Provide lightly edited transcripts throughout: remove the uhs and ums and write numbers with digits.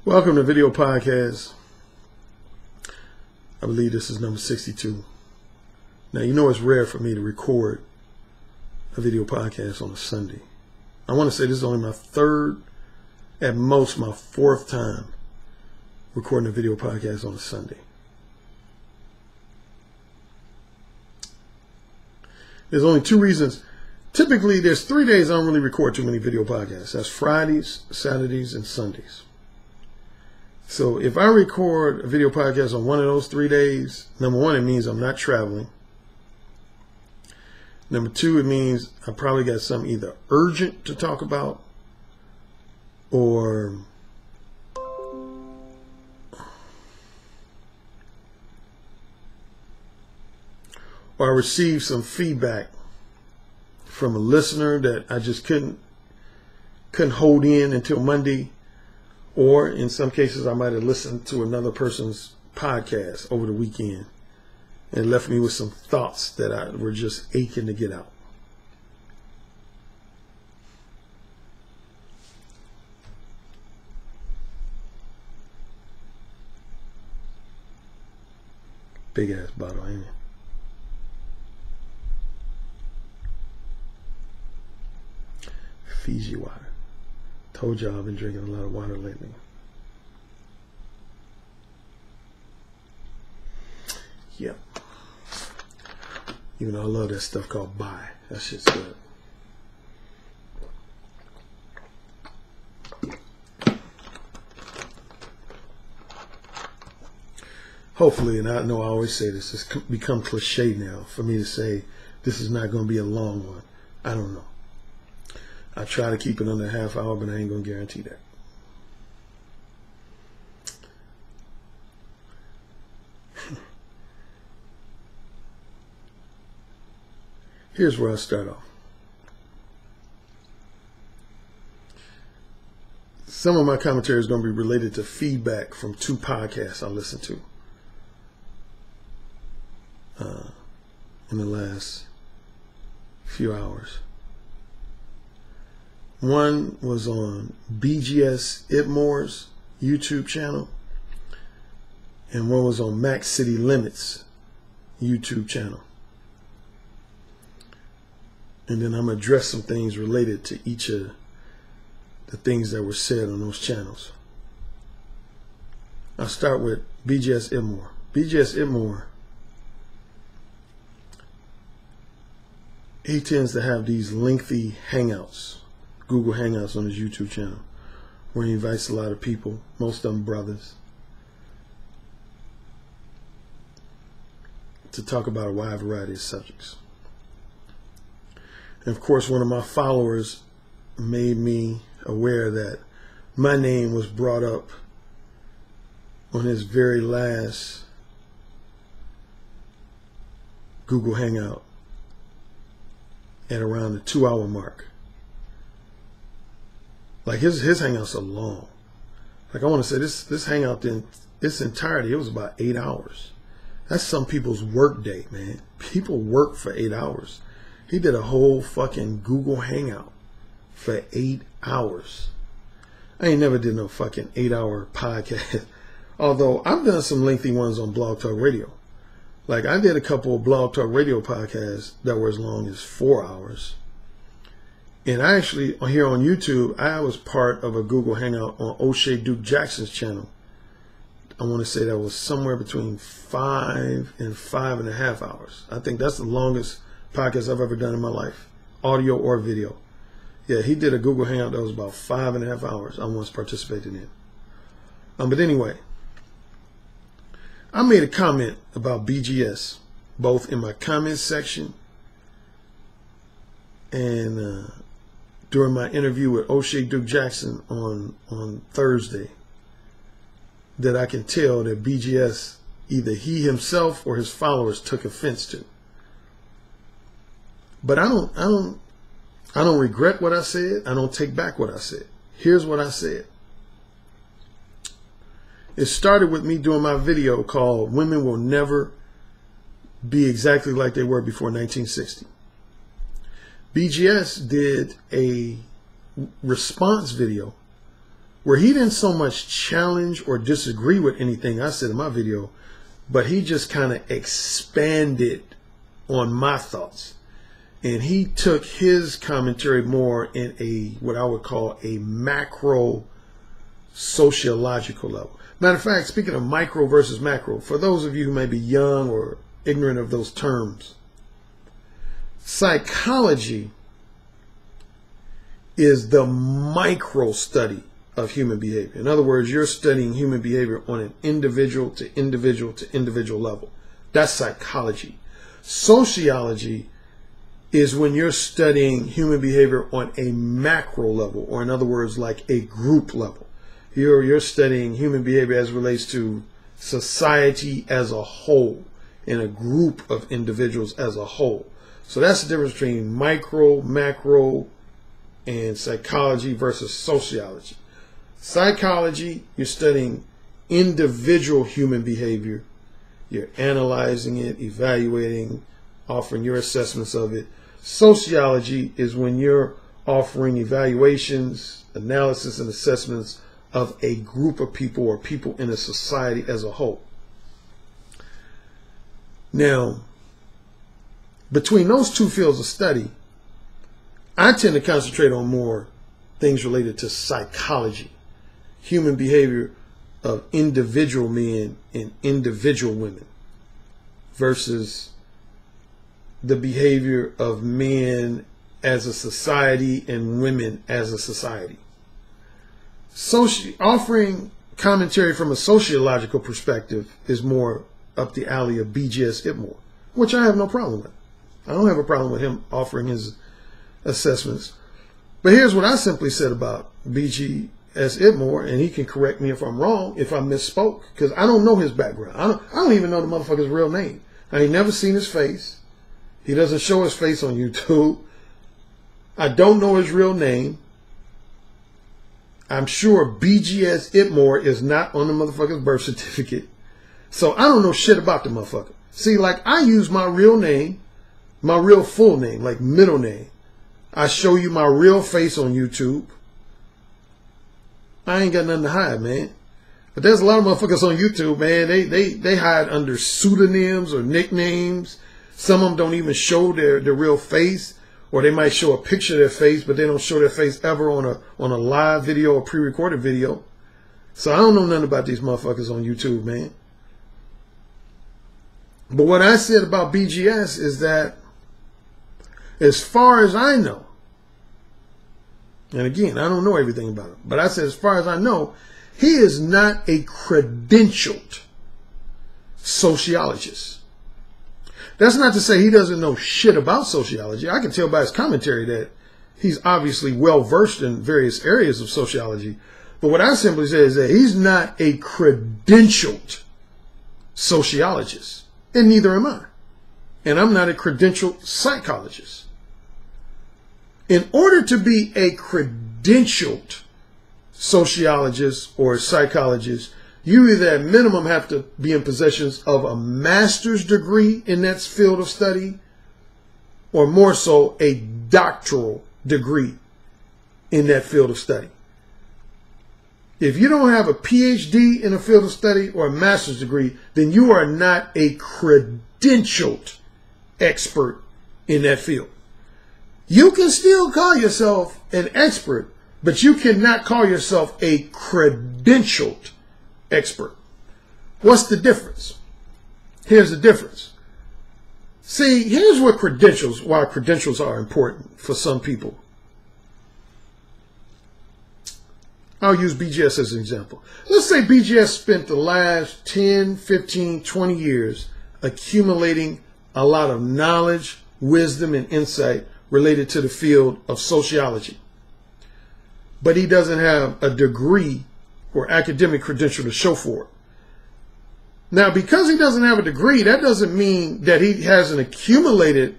Welcome to Video Podcast. I believe this is number 62. Now, you know it's rare for me to record a video podcast on a Sunday. I want to say this is only my third, at most my fourth time recording a video podcast on a Sunday. There's only two reasons. Typically, there's 3 days I don't really record too many video podcasts. That's Fridays, Saturdays, and Sundays. So if I record a video podcast on one of those 3 days, number one, it means I'm not traveling. Number two, it means I probably got something either urgent to talk about or I received some feedback from a listener that I just couldn't hold in until Monday. Or in some cases, I might have listened to another person's podcast over the weekend and left me with some thoughts that were just aching to get out. Big ass bottle, ain't it? Fiji water. Told y'all I've been drinking a lot of water lately. Yep. Even though I love that stuff called Bai. That shit's good. Hopefully, and I know I always say this, it's become cliche now for me to say this is not going to be a long one. I don't know. I try to keep it under a half hour, but I ain't going to guarantee that. Here's where I start off. Some of my commentary is going to be related to feedback from two podcasts I listened to in the last few hours. One was on BGS Itmore's YouTube channel, and one was on Mac City Limits YouTube channel. And then I'm going to address some things related to each of the things that were said on those channels. I'll start with BGS Itmore. BGS Itmore, he tends to have these lengthy hangouts, Google Hangouts on his YouTube channel, where he invites a lot of people, most of them brothers, to talk about a wide variety of subjects. And of course, one of my followers made me aware that my name was brought up on his very last Google Hangout at around the 2-hour mark. Like his hangouts are long. Like I want to say this hangout in its entirety, it was about 8 hours. That's some people's work day, man. People work for 8 hours. He did a whole fucking Google Hangout for 8 hours. I ain't never did no fucking 8-hour podcast. Although I've done some lengthy ones on Blog Talk Radio. Like I did a couple of Blog Talk Radio podcasts that were as long as 4 hours. And I actually, here on YouTube, I was part of a Google Hangout on O'Shea Duke Jackson's channel. I want to say that was somewhere between 5 and 5.5 hours. I think that's the longest podcast I've ever done in my life, audio or video. Yeah, he did a Google Hangout that was about 5.5 hours I once participated in. But anyway, I made a comment about BGS, both in my comments section and during my interview with O'Shea Duke Jackson on Thursday, that I can tell that BGS, either he himself or his followers took offense to. But I don't regret what I said. I don't take back what I said. Here's what I said. It started with me doing my video called "Women Will Never Be Exactly Like They Were Before 1960." BGS did a response video where he didn't so much challenge or disagree with anything I said in my video, but he just kind of expanded on my thoughts. And he took his commentary more in a, what I would call a macro sociological level. Matter of fact, speaking of micro versus macro, for those of you who may be young or ignorant of those terms, psychology is the micro study of human behavior. In other words, you're studying human behavior on an individual to individual to individual level. That's psychology. Sociology is when you're studying human behavior on a macro level, or in other words, like a group level. You're studying human behavior as it relates to society as a whole, in a group of individuals as a whole. So that's the difference between micro, macro, and psychology versus sociology. Psychology, you're studying individual human behavior. You're analyzing it, evaluating, offering your assessments of it. Sociology is when you're offering evaluations, analysis, and assessments of a group of people or people in a society as a whole. Now, between those two fields of study, I tend to concentrate on more things related to psychology, human behavior of individual men and individual women versus the behavior of men as a society and women as a society. Offering commentary from a sociological perspective is more up the alley of BGS Itmore, which I have no problem with. I don't have a problem with him offering his assessments. But here's what I simply said about BGS Itmore, and he can correct me if I'm wrong, if I misspoke, because I don't know his background. I don't even know the motherfucker's real name. I ain't never seen his face. He doesn't show his face on YouTube. I don't know his real name. I'm sure BGS Itmore is not on the motherfucker's birth certificate. So I don't know shit about the motherfucker. See, like, I use my real name, my real full name, like middle name. I show you my real face on YouTube. I ain't got nothing to hide, man. But there's a lot of motherfuckers on YouTube, man. They hide under pseudonyms or nicknames. Some of them don't even show their real face, or they might show a picture of their face, but they don't show their face ever on a live video or pre-recorded video. So I don't know nothing about these motherfuckers on YouTube, man. But what I said about BGS is that, as far as I know, and again, I don't know everything about him, but I said as far as I know, he is not a credentialed sociologist. That's not to say he doesn't know shit about sociology. I can tell by his commentary that he's obviously well versed in various areas of sociology. But what I simply say is that he's not a credentialed sociologist, and neither am I. And I'm not a credentialed psychologist. In order to be a credentialed sociologist or psychologist, you either at minimum have to be in possession of a master's degree in that field of study, or more so, a doctoral degree in that field of study. If you don't have a PhD in a field of study or a master's degree, then you are not a credentialed expert in that field. You can still call yourself an expert, but you cannot call yourself a credentialed expert. What's the difference? Here's the difference. See, here's what why credentials are important for some people. I'll use BGS as an example. Let's say BGS spent the last 10, 15, 20 years accumulating a lot of knowledge, wisdom, and insight related to the field of sociology. But he doesn't have a degree or academic credential to show for it. Now, because he doesn't have a degree, that doesn't mean that he hasn't accumulated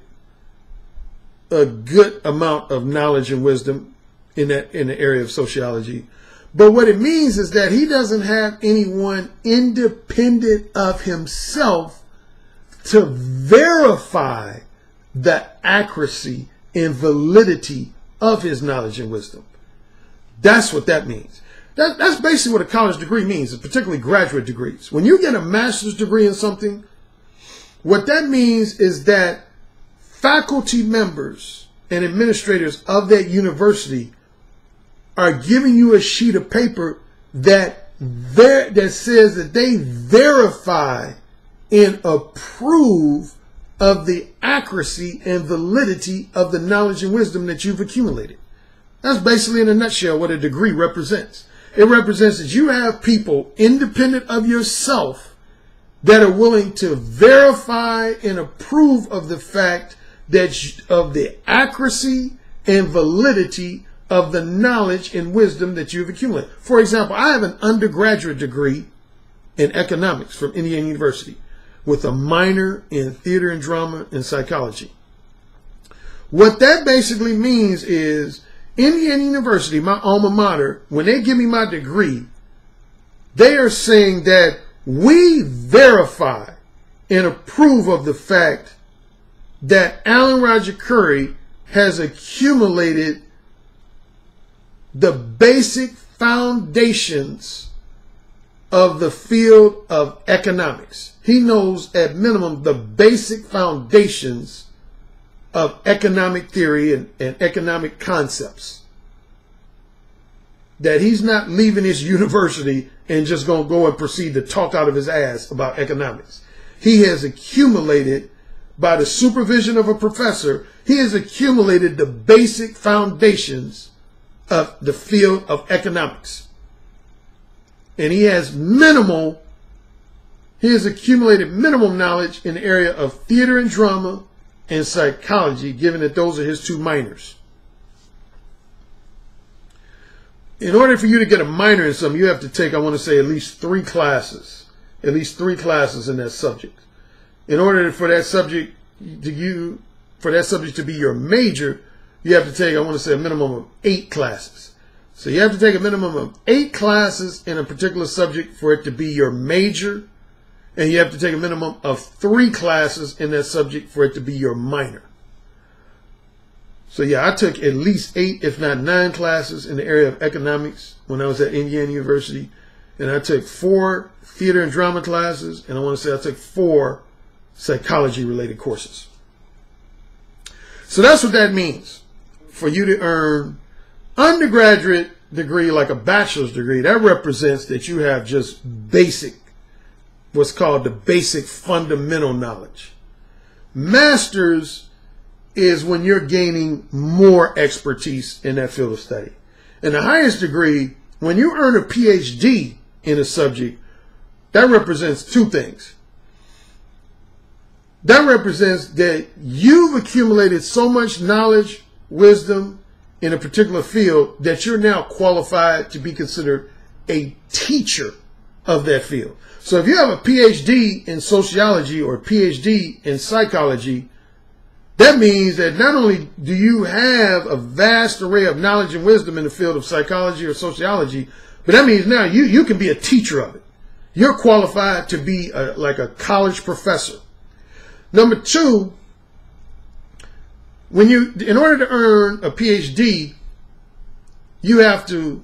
a good amount of knowledge and wisdom in the area of sociology. But what it means is that he doesn't have anyone independent of himself to verify the accuracy and validity of his knowledge and wisdom. That's what that means. That's basically what a college degree means, particularly graduate degrees. When you get a master's degree in something, what that means is that faculty members and administrators of that university are giving you a sheet of paper that says that they verify and approve of the accuracy and validity of the knowledge and wisdom that you've accumulated. That's basically in a nutshell what a degree represents. It represents that you have people independent of yourself that are willing to verify and approve of the fact that of the accuracy and validity of the knowledge and wisdom that you've accumulated. For example, I have an undergraduate degree in economics from Indiana University with a minor in theater and drama and psychology. What that basically means is Indiana University, my alma mater, when they give me my degree, they are saying that we verify and approve of the fact that Alan Roger Currie has accumulated the basic foundations of the field of economics. He knows at minimum the basic foundations of economic theory and economic concepts. That he's not leaving his university and just going to go and proceed to talk out of his ass about economics. He has accumulated, by the supervision of a professor, he has accumulated the basic foundations of the field of economics. And he has accumulated minimum knowledge in the area of theater and drama and psychology, given that those are his two minors. In order for you to get a minor in something, you have to take, I want to say, at least 3 classes. At least 3 classes in that subject. In order for that subject to be your major, you have to take, I want to say, a minimum of 8 classes. So you have to take a minimum of 8 classes in a particular subject for it to be your major. And you have to take a minimum of 3 classes in that subject for it to be your minor. So yeah, I took at least 8, if not 9 classes in the area of economics when I was at Indiana University. And I took 4 theater and drama classes. And I want to say I took 4 psychology related courses. So that's what that means. For you to earn undergraduate degree like a bachelor's degree, that represents that you have just basic, what's called the basic fundamental knowledge. Master's is when you're gaining more expertise in that field of study. And the highest degree, when you earn a PhD in a subject, that represents 2 things. That represents that you've accumulated so much knowledge, wisdom in a particular field that you're now qualified to be considered a teacher of that field. So if you have a PhD in sociology or a PhD in psychology, that means that not only do you have a vast array of knowledge and wisdom in the field of psychology or sociology, but that means now you can be a teacher of it. You're qualified to be like a college professor. Number 2, in order to earn a PhD, you have to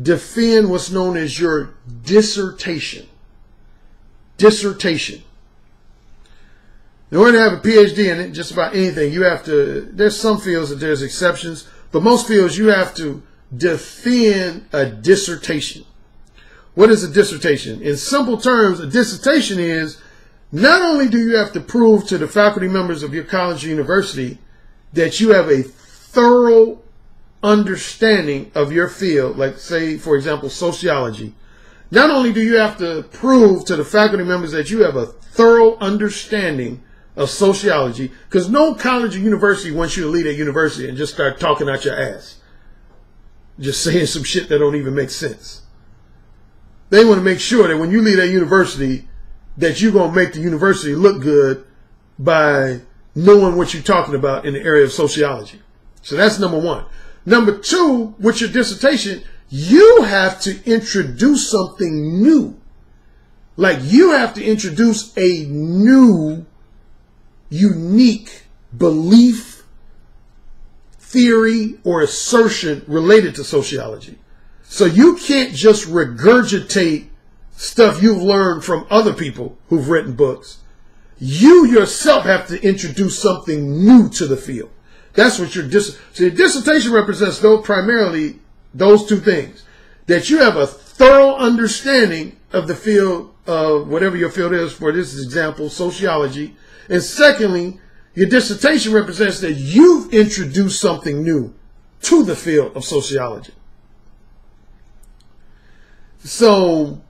defend what's known as your dissertation. Dissertation. In order to have a PhD in just about anything, you have to, there's some fields that there's exceptions, but most fields you have to defend a dissertation. What is a dissertation? In simple terms, a dissertation is not only do you have to prove to the faculty members of your college or university that you have a thorough understanding of your field, like say, for example, sociology. Not only do you have to prove to the faculty members that you have a thorough understanding of sociology, because no college or university wants you to leave that university and just start talking out your ass. Just saying some shit that don't even make sense. They want to make sure that when you leave that university, that you're going to make the university look good by knowing what you're talking about in the area of sociology. So that's number 1. Number 2, with your dissertation, you have to introduce something new. Like you have to introduce a new, unique belief, theory, or assertion related to sociology. So you can't just regurgitate stuff you've learned from other people who've written books. You yourself have to introduce something new to the field. That's what your dissertation represents, though, primarily those two things. That you have a thorough understanding of the field of whatever your field is, for this example, sociology. And secondly, your dissertation represents that you've introduced something new to the field of sociology. So,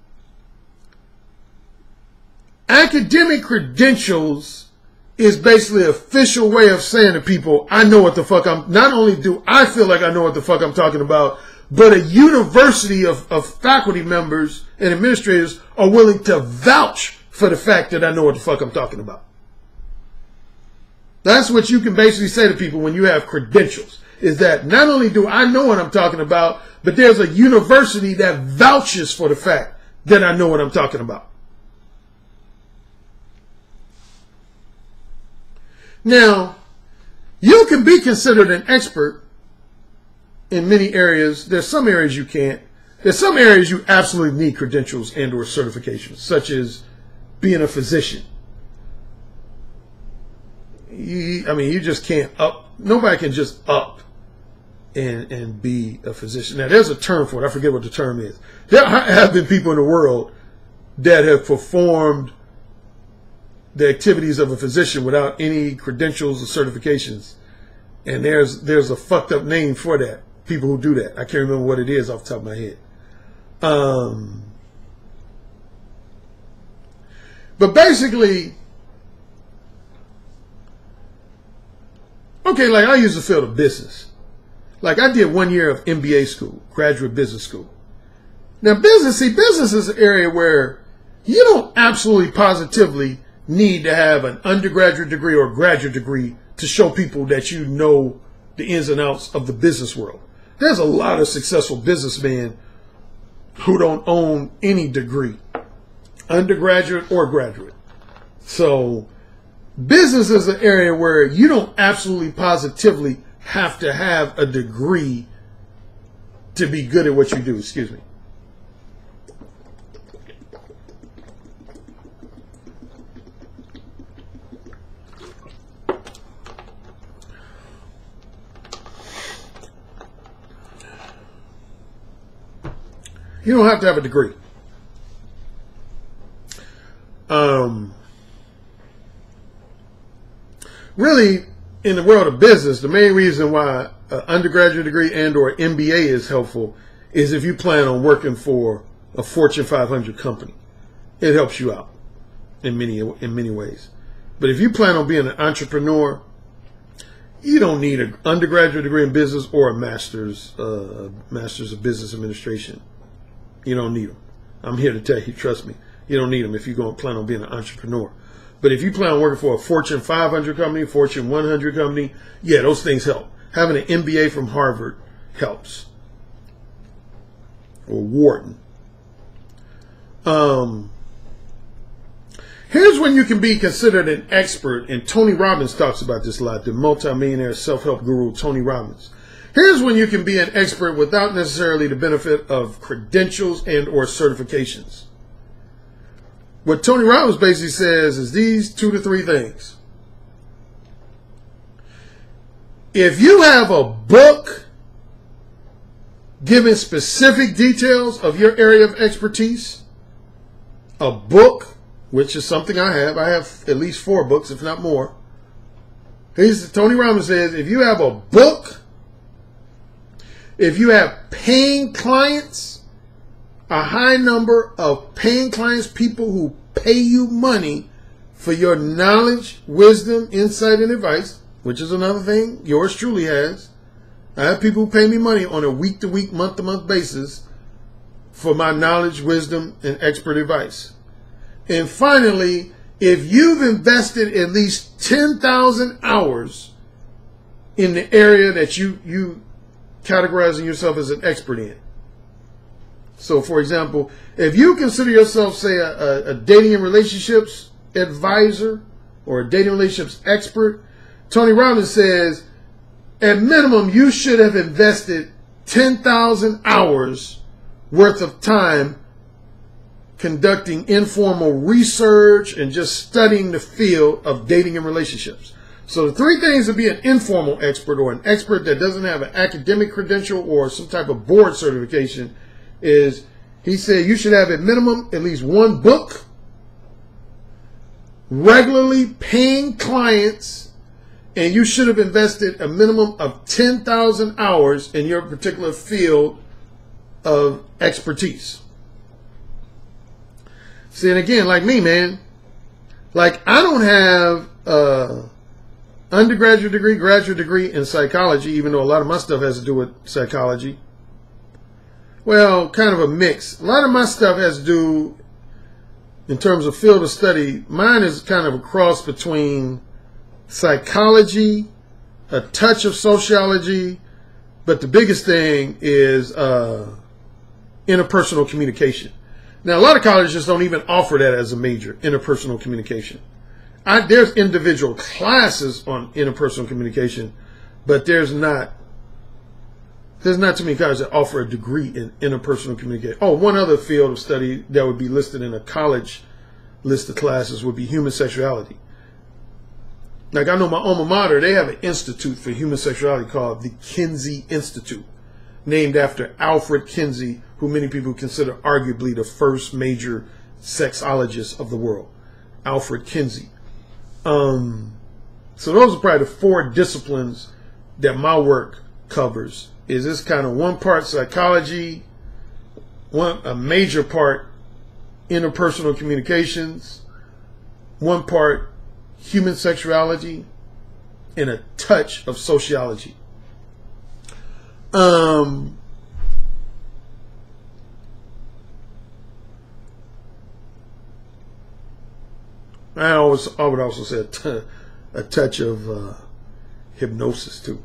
academic credentials is basically an official way of saying to people, I know what the fuck not only do I feel like I know what the fuck I'm talking about, but a university of faculty members and administrators are willing to vouch for the fact that I know what the fuck I'm talking about. That's what you can basically say to people when you have credentials, is that not only do I know what I'm talking about, but there's a university that vouches for the fact that I know what I'm talking about. Now, you can be considered an expert in many areas. There's some areas you can't. There's some areas you absolutely need credentials and or certifications, such as being a physician. You just can't nobody can just up and be a physician. Now, there's a term for it. I forget what the term is. There have been people in the world that have performed the activities of a physician without any credentials or certifications. And there's a fucked up name for that. People who do that. I can't remember what it is off the top of my head. But basically, okay, like I use the field of business. Like I did 1 year of MBA school, graduate business school. Now business is an area where you don't absolutely positively need to have an undergraduate degree or graduate degree to show people that you know the ins and outs of the business world. There's a lot of successful businessmen who don't own any degree, undergraduate or graduate. So business is an area where you don't absolutely positively have to have a degree to be good at what you do. Excuse me. You don't have to have a degree. Really, in the world of business, the main reason why an undergraduate degree and or MBA is helpful is if you plan on working for a Fortune 500 company. It helps you out in many ways. But if you plan on being an entrepreneur, you don't need an undergraduate degree in business or a master's of business administration. You don't need them. I'm here to tell you, trust me, you don't need them if you're going to plan on being an entrepreneur. But if you plan on working for a Fortune 500 company, Fortune 100 company, yeah, those things help. Having an MBA from Harvard helps. Or Wharton. Here's when you can be considered an expert, and Tony Robbins talks about this a lot, the multimillionaire self-help guru Tony Robbins. Here's when you can be an expert without necessarily the benefit of credentials and or certifications. What Tony Robbins basically says is these 2 to 3 things. If you have a book giving specific details of your area of expertise, a book, which is something I have at least 4 books, if not more. Tony Robbins says, if you have a book, if you have paying clients, a high number of paying clients, people who pay you money for your knowledge, wisdom, insight, and advice, which is another thing yours truly has. I have people who pay me money on a week-to-week, month-to-month basis for my knowledge, wisdom, and expert advice. And finally, if you've invested at least 10,000 hours in the area that you categorizing yourself as an expert in. So, for example, if you consider yourself, say, a dating and relationships advisor or a dating relationships expert, Tony Robbins says, at minimum, you should have invested 10,000 hours worth of time conducting informal research and just studying the field of dating and relationships. So the three things to be an informal expert, or an expert that doesn't have an academic credential or some type of board certification, is, he said, you should have at minimum at least one book, regularly paying clients, and you should have invested a minimum of 10,000 hours in your particular field of expertise. See, and again, like me, man, like I don't have undergraduate degree, graduate degree in psychology, even though a lot of my stuff has to do with psychology. Well, kind of a mix. A lot of my stuff has to do, in terms of field of study, mine is kind of a cross between psychology, a touch of sociology, but the biggest thing is interpersonal communication. Now, a lot of colleges don't even offer that as a major, interpersonal communication. There's individual classes on interpersonal communication, but there's not too many colleges that offer a degree in interpersonal communication. Oh, one other field of study that would be listed in a college list of classes would be human sexuality. Like, I know my alma mater, they have an institute for human sexuality called the Kinsey Institute, named after Alfred Kinsey, who many people consider arguably the first major sexologist of the world, Alfred Kinsey. So those are probably the four disciplines that my work covers. Is this kind of one part psychology, a major part interpersonal communications, one part human sexuality, and a touch of sociology. I would also say a touch of hypnosis too.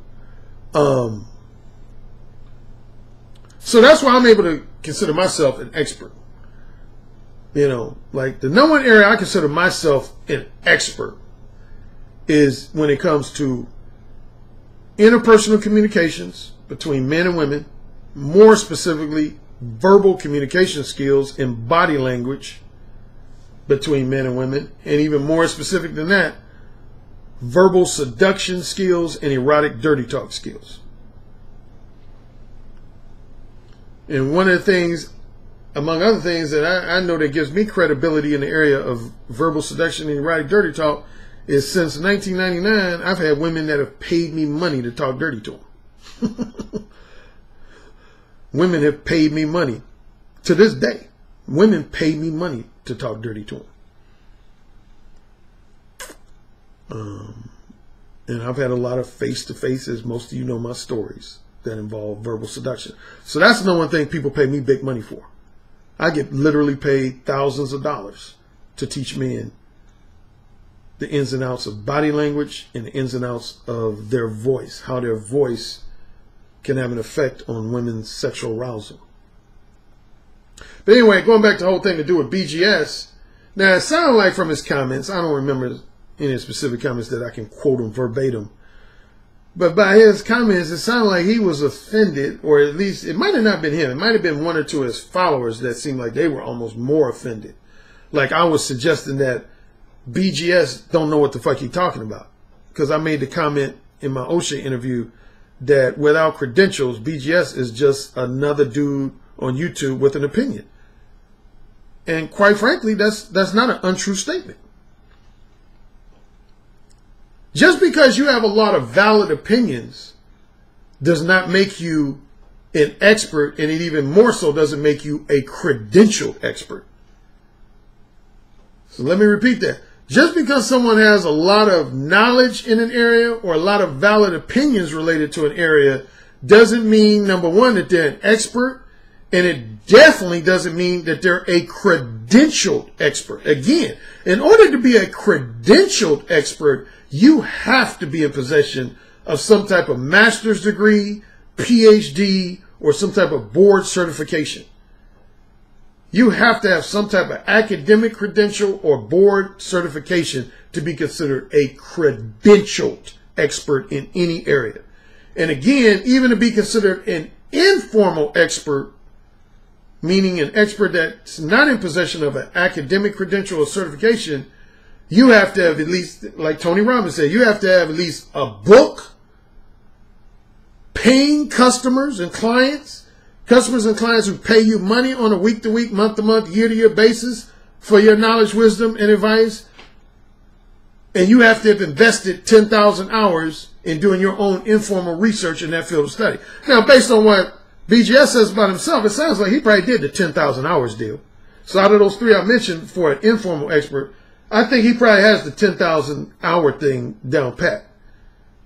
So that's why I'm able to consider myself an expert. You know, like the number one area I consider myself an expert is when it comes to interpersonal communications between men and women, more specifically verbal communication skills and body language between men and women, and even more specific than that, verbal seduction skills and erotic dirty talk skills. And one of the things, among other things, that I know that gives me credibility in the area of verbal seduction and erotic dirty talk is since 1999, I've had women that have paid me money to talk dirty to them. Women have paid me money. To this day, women pay me money to talk dirty to them. And I've had a lot of face-to-faces. Most of you know my stories that involve verbal seduction. So that's the number one thing people pay me big money for. I get literally paid thousands of dollars to teach men the ins and outs of body language and the ins and outs of their voice, how their voice can have an effect on women's sexual arousal. But anyway, going back to the whole thing to do with BGS, now it sounded like from his comments, I don't remember any specific comments that I can quote him verbatim, but by his comments, it sounded like he was offended, or at least it might have not been him. It might have been one or two of his followers that seemed like they were almost more offended. Like I was suggesting that BGS don't know what the fuck he's talking about. Because I made the comment in my O'Shea interview that without credentials, BGS is just another dude on YouTube with an opinion. And quite frankly, that's not an untrue statement. Just because you have a lot of valid opinions does not make you an expert, and it even more so doesn't make you a credentialed expert. So let me repeat that. Just because someone has a lot of knowledge in an area or a lot of valid opinions related to an area doesn't mean, number one, that they're an expert, and it definitely doesn't mean that they're a credentialed expert. Again, in order to be a credentialed expert, you have to be in possession of some type of master's degree, PhD, or some type of board certification. You have to have some type of academic credential or board certification to be considered a credentialed expert in any area. And again, even to be considered an informal expert, meaning an expert that's not in possession of an academic credential or certification, you have to have at least, like Tony Robbins said, you have to have at least a book, paying customers and clients who pay you money on a week-to-week, month-to-month, year-to-year basis for your knowledge, wisdom, and advice. And you have to have invested 10,000 hours in doing your own informal research in that field of study. Now, based on what BGS says about himself, it sounds like he probably did the 10,000 hours deal. So out of those three I mentioned for an informal expert, I think he probably has the 10,000 hour thing down pat.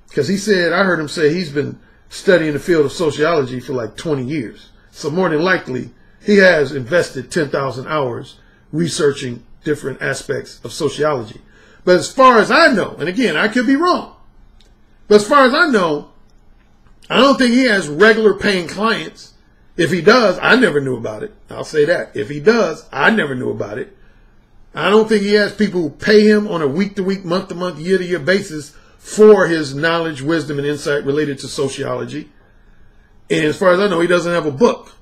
Because he said, I heard him say he's been studying the field of sociology for like 20 years. So more than likely, he has invested 10,000 hours researching different aspects of sociology. But as far as I know, and again, I could be wrong, but as far as I know, I don't think he has regular paying clients. If he does, I never knew about it. I'll say that. If he does, I never knew about it. I don't think he has people who pay him on a week-to-week, month-to-month, year-to-year basis for his knowledge, wisdom, and insight related to sociology. And as far as I know, he doesn't have a book.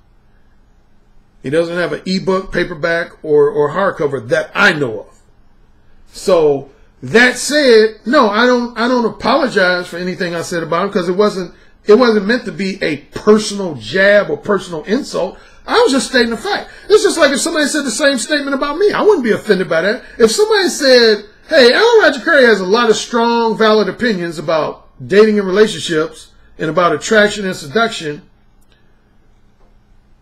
He doesn't have an ebook, paperback, or hardcover that I know of. So that said, no, I don't apologize for anything I said about him, because it wasn't meant to be a personal jab or personal insult. I was just stating a fact. It's just like if somebody said the same statement about me, I wouldn't be offended by that. If somebody said, hey, Alan Roger Currie has a lot of strong, valid opinions about dating and relationships and about attraction and seduction,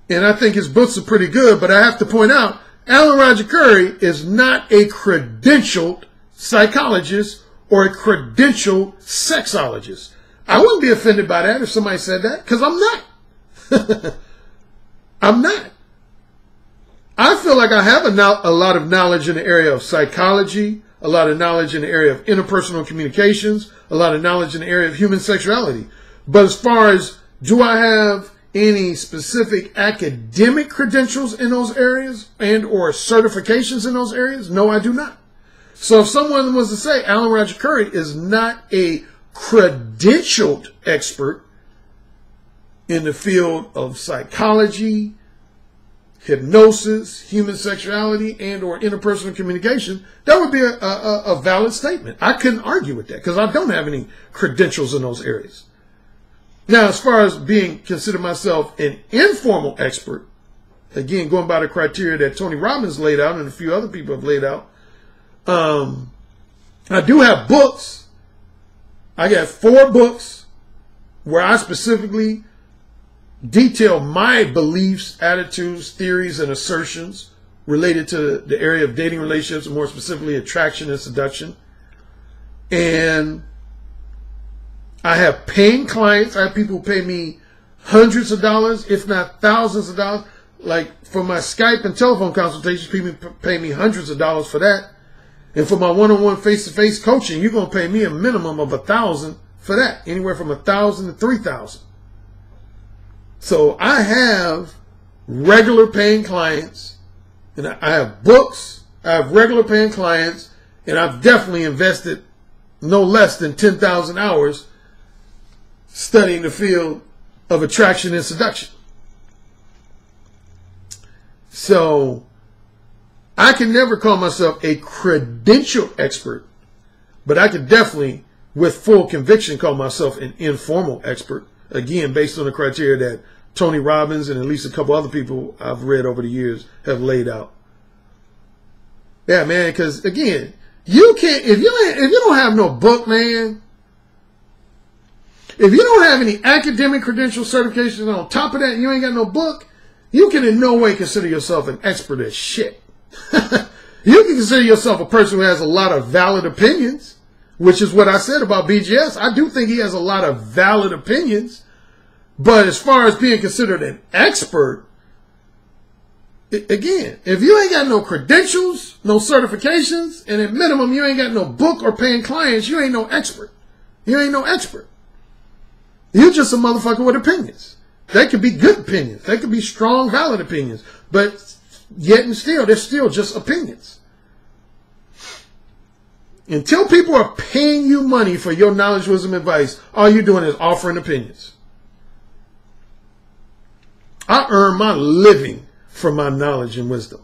and I think his books are pretty good, but I have to point out, Alan Roger Currie is not a credentialed psychologist or a credentialed sexologist. I wouldn't be offended by that if somebody said that, because I'm not. I'm not. I feel like I have a lot of knowledge in the area of psychology, a lot of knowledge in the area of interpersonal communications, a lot of knowledge in the area of human sexuality. But as far as, do I have any specific academic credentials in those areas and or certifications in those areas? No, I do not. So if someone was to say Alan Roger Currie is not a credentialed expert in the field of psychology, hypnosis, human sexuality, and or interpersonal communication, that would be a valid statement. I couldn't argue with that because I don't have any credentials in those areas. Now, as far as being considered myself an informal expert, again, going by the criteria that Tony Robbins laid out and a few other people have laid out, I do have books. I got 4 books where I specifically detail my beliefs, attitudes, theories, and assertions related to the area of dating relationships, and more specifically attraction and seduction. And I have paying clients. I have people who pay me hundreds of dollars, if not thousands of dollars. Like for my Skype and telephone consultations, people pay me hundreds of dollars for that. And for my one-on-one face-to-face coaching, you're going to pay me a minimum of $1,000 for that, anywhere from $1,000 to $3,000. So I have regular paying clients, and I have books. I have regular paying clients, and I've definitely invested no less than 10,000 hours studying the field of attraction and seduction. So I can never call myself a credentialed expert, but I can definitely, with full conviction, call myself an informal expert. Again, based on the criteria that Tony Robbins and at least a couple other people I've read over the years have laid out. Yeah, man, because again, you can't, if you don't have no book, man, if you don't have any academic credential certifications on top of that, and you ain't got no book, you can in no way consider yourself an expert at shit. You can consider yourself a person who has a lot of valid opinions, which is what I said about BGS. I do think he has a lot of valid opinions, but as far as being considered an expert, again, if you ain't got no credentials, no certifications, and at minimum you ain't got no book or paying clients, you ain't no expert. You ain't no expert. You're just a motherfucker with opinions. They could be good opinions. They could be strong, valid opinions. But yet and still, they're still just opinions. Until people are paying you money for your knowledge, wisdom, advice, all you're doing is offering opinions. I earn my living from my knowledge and wisdom.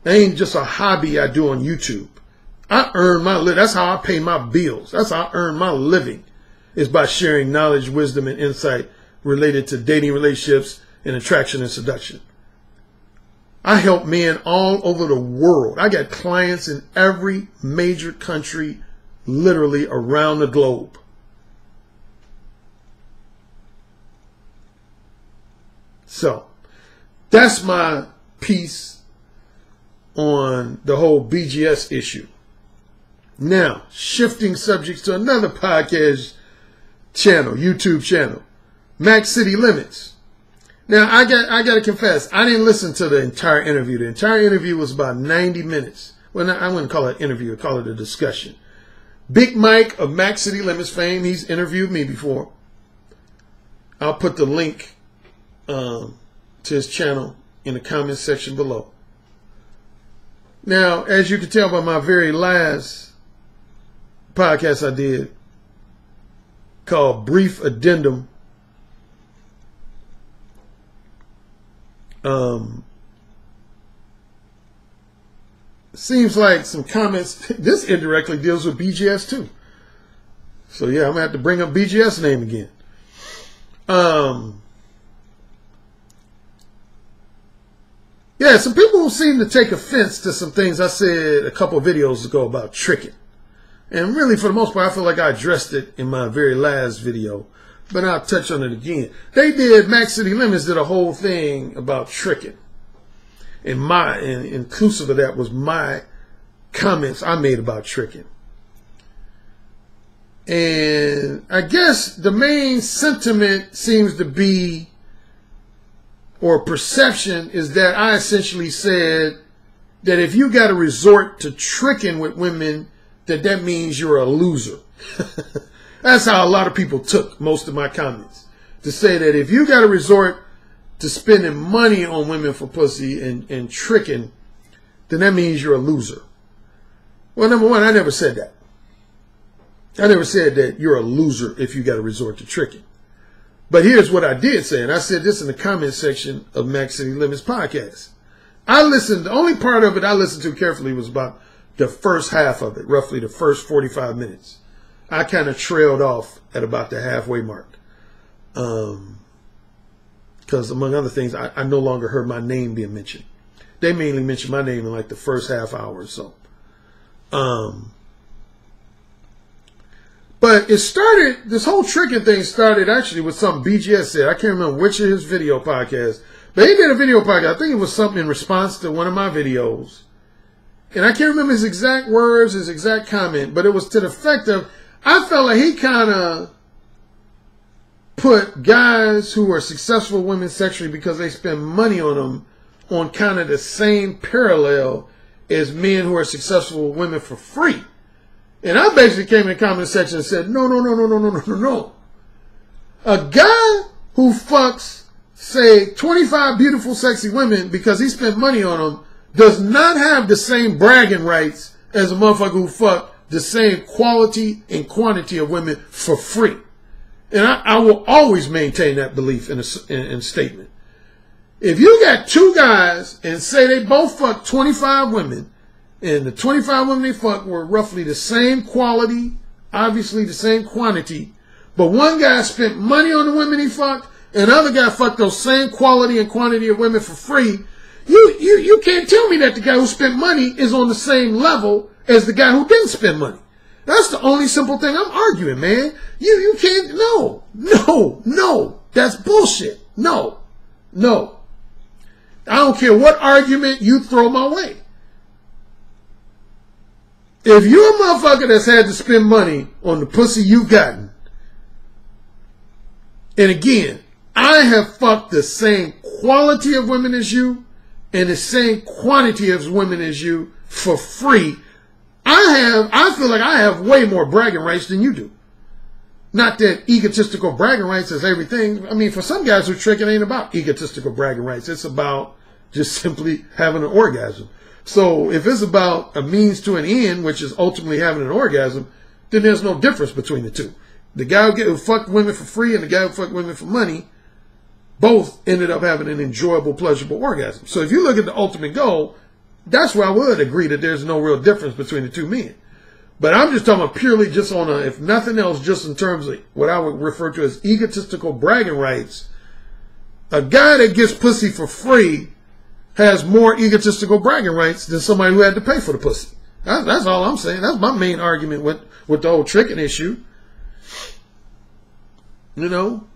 That ain't just a hobby I do on YouTube. I earn my living. That's how I pay my bills. That's how I earn my living, is by sharing knowledge, wisdom, and insight related to dating, relationships, and attraction and seduction. I help men all over the world. I got clients in every major country, literally around the globe. So that's my piece on the whole BGS issue. Now, shifting subjects to another podcast channel, YouTube channel, Max City Limits. Now, I got to confess, I didn't listen to the entire interview. The entire interview was about 90 minutes. Well, I wouldn't call it an interview. I'd call it a discussion. Big Mike of Max City Limits fame, he's interviewed me before. I'll put the link to his channel in the comments section below. Now, as you can tell by my very last podcast I did called Brief Addendum, seems like some comments, this indirectly deals with BGS too. So yeah, I'm gonna have to bring up BGS name again. Yeah, some people seem to take offense to some things I said a couple of videos ago about tricking. And really, for the most part, I feel like I addressed it in my very last video, but I'll touch on it again. Max City Limits did a whole thing about tricking. And inclusive of that was my comments I made about tricking. And I guess the main sentiment seems to be, or perception, is that I essentially said that if you got to resort to tricking with women, that means you're a loser. That's how a lot of people took most of my comments. To say that if you got to resort to spending money on women for pussy and tricking, then that means you're a loser. Well, number one, I never said that. I never said that you're a loser if you got to resort to tricking. But here's what I did say, and I said this in the comment section of Max City Limits podcast. The only part of it I listened to carefully was about the first half of it, roughly the first 45 minutes. I kind of trailed off at about the halfway mark. Because among other things, I no longer heard my name being mentioned. They mainly mentioned my name in like the first half hour or so. But this whole tricking thing started actually with something BGS said. I can't remember which of his video podcasts, but he did a video podcast. I think it was something in response to one of my videos. And I can't remember his exact words, his exact comment, but it was to the effect of, I felt like he kind of put guys who are successful women sexually because they spend money on them on kind of the same parallel as men who are successful women for free. And I basically came in the comment section and said, no. A guy who fucks, say, 25 beautiful, sexy women because he spent money on them does not have the same bragging rights as a motherfucker who fucked the same quality and quantity of women for free. And I will always maintain that belief in statement. If you got two guys and say they both fucked 25 women, and the 25 women they fucked were roughly the same quality, obviously the same quantity, but one guy spent money on the women he fucked, and the other guy fucked those same quality and quantity of women for free, you can't tell me that the guy who spent money is on the same level as the guy who didn't spend money. That's the only simple thing I'm arguing, man. You can't, no. That's bullshit. No. I don't care what argument you throw my way. If you're a motherfucker that's had to spend money on the pussy you've gotten, and again, I have fucked the same quality of women as you and the same quantity of women as you for free, I feel like I have way more bragging rights than you do. Not that egotistical bragging rights is everything. I mean, for some guys who trick, it ain't about egotistical bragging rights. It's about just simply having an orgasm. So if it's about a means to an end, which is ultimately having an orgasm, then there's no difference between the two. The guy who fucked women for free and the guy who fucked women for money, both ended up having an enjoyable, pleasurable orgasm. So if you look at the ultimate goal, that's where I would agree that there's no real difference between the two men. But I'm just talking about purely just on a, if nothing else, just in terms of what I would refer to as egotistical bragging rights. A guy that gets pussy for free has more egotistical bragging rights than somebody who had to pay for the pussy. That's all I'm saying. That's my main argument with the whole tricking issue. You know,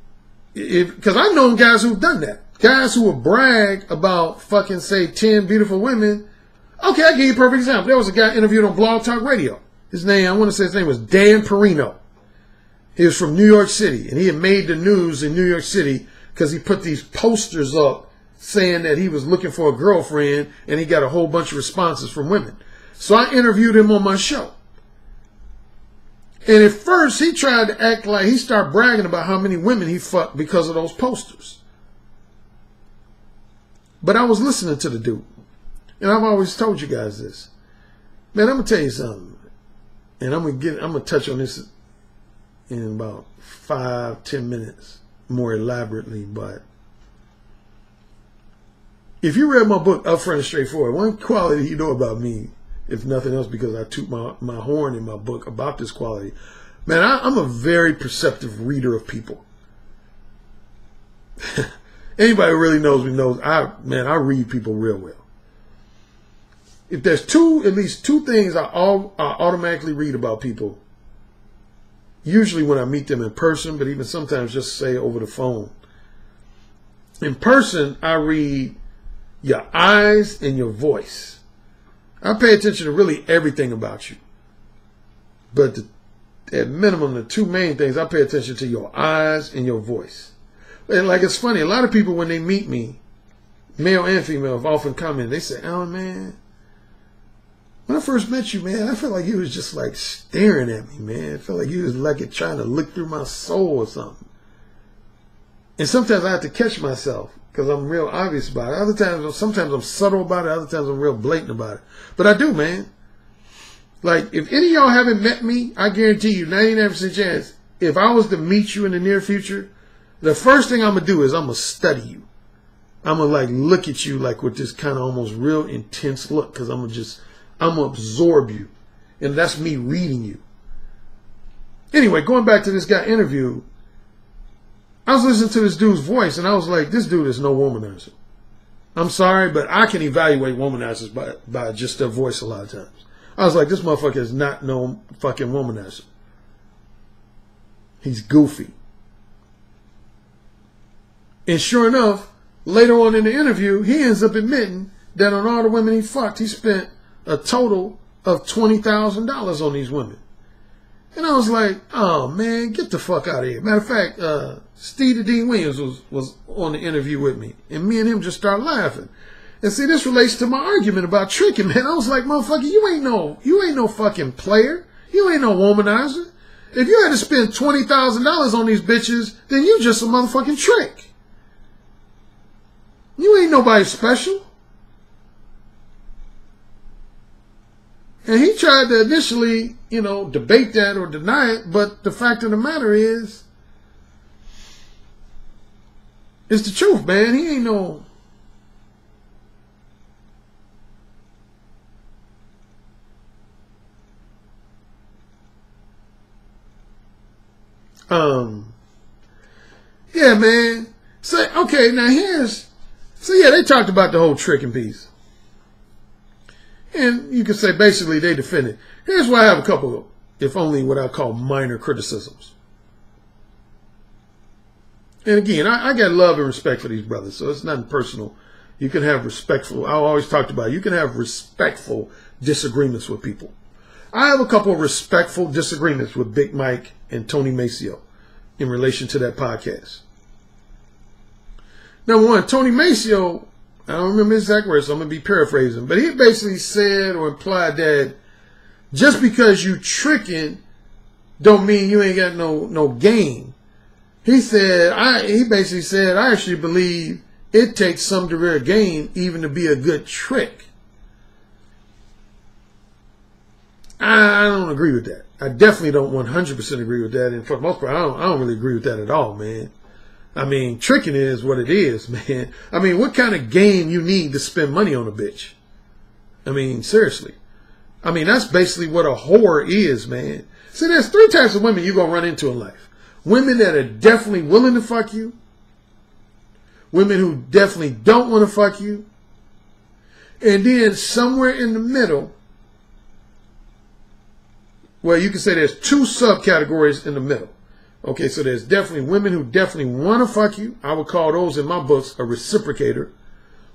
because I've known guys who've done that. Guys who will brag about fucking, say, 10 beautiful women. Okay, I'll give you a perfect example. There was a guy interviewed on Blog Talk Radio. His name, I want to say his name was Dan Perino. He was from New York City, and he had made the news in New York City because he put these posters up saying that he was looking for a girlfriend, and he got a whole bunch of responses from women. So I interviewed him on my show. And at first, he tried to act like he started bragging about how many women he fucked because of those posters. But I was listening to the dude. And I've always told you guys this. Man, I'm going to tell you something. And I'm going to touch on this in about 5-10 minutes more elaborately. But if you read my book, Upfront and Straightforward, one quality you know about me, if nothing else, because I toot my horn in my book about this quality. Man, I'm a very perceptive reader of people. Anybody who really knows me knows I read people real well. If there's at least two things I automatically read about people, usually when I meet them in person, but even sometimes just say over the phone. In person, I read your eyes and your voice. I pay attention to really everything about you. But at minimum, the two main things, I pay attention to your eyes and your voice. And like, it's funny, a lot of people when they meet me, male and female, have often commented, they say, "Alan, man, when I first met you, man, I felt like you was just like staring at me, man. I felt like you was like trying to look through my soul or something." And sometimes I have to catch myself because I'm real obvious about it. Sometimes I'm subtle about it. Other times I'm real blatant about it. But I do, man. Like, if any of y'all haven't met me, I guarantee you, 99% chance, if I was to meet you in the near future, the first thing I'm going to do is I'm going to study you. I'm going to like look at you like with this kind of almost real intense look because I'm going to absorb you. And that's me reading you. Anyway, going back to this guy interview, I was listening to this dude's voice and I was like, this dude is no womanizer. I'm sorry, but I can evaluate womanizers by just their voice a lot of times. I was like, this motherfucker is not no fucking womanizer. He's goofy. And sure enough, later on in the interview, he ends up admitting that on all the women he fucked, he spent a total of $20,000 on these women. And I was like, oh man, get the fuck out of here. Matter of fact, Steve Dean Williams was on the interview with me. And me and him just started laughing. And see, this relates to my argument about tricking, man. I was like, motherfucker, you ain't no fucking player. You ain't no womanizer. If you had to spend $20,000 on these bitches, then you just a motherfucking trick. You ain't nobody special. And he tried to initially, debate that or deny it, but the fact of the matter is, it's the truth, man. He ain't no... Yeah, man. So, okay, now they talked about the whole tricking piece. And you could say basically they defended. Here's why I have a couple, if only what I call minor criticisms. And again, I got love and respect for these brothers, so it's nothing personal. You can have respectful, I always talked about it, you can have respectful disagreements with people. I have a couple of respectful disagreements with Big Mike and Tony Maceo in relation to that podcast. Number one, Tony Maceo, I don't remember his exact words, so I'm going to be paraphrasing, but he basically said or implied that just because you tricking don't mean you ain't got no game. He basically said, I actually believe it takes some degree of game even to be a good trick. I don't agree with that. I definitely don't 100% agree with that. And for the most part, I don't really agree with that at all, man. I mean, tricking is what it is, man. I mean, what kind of game you need to spend money on a bitch? I mean, seriously. I mean, that's basically what a whore is, man. See, there's 3 types of women you're going to run into in life. Women that are definitely willing to fuck you. Women who definitely don't want to fuck you. And then somewhere in the middle, well, you can say there's 2 subcategories in the middle. Okay, so there's definitely women who definitely want to fuck you. I would call those in my books a reciprocator.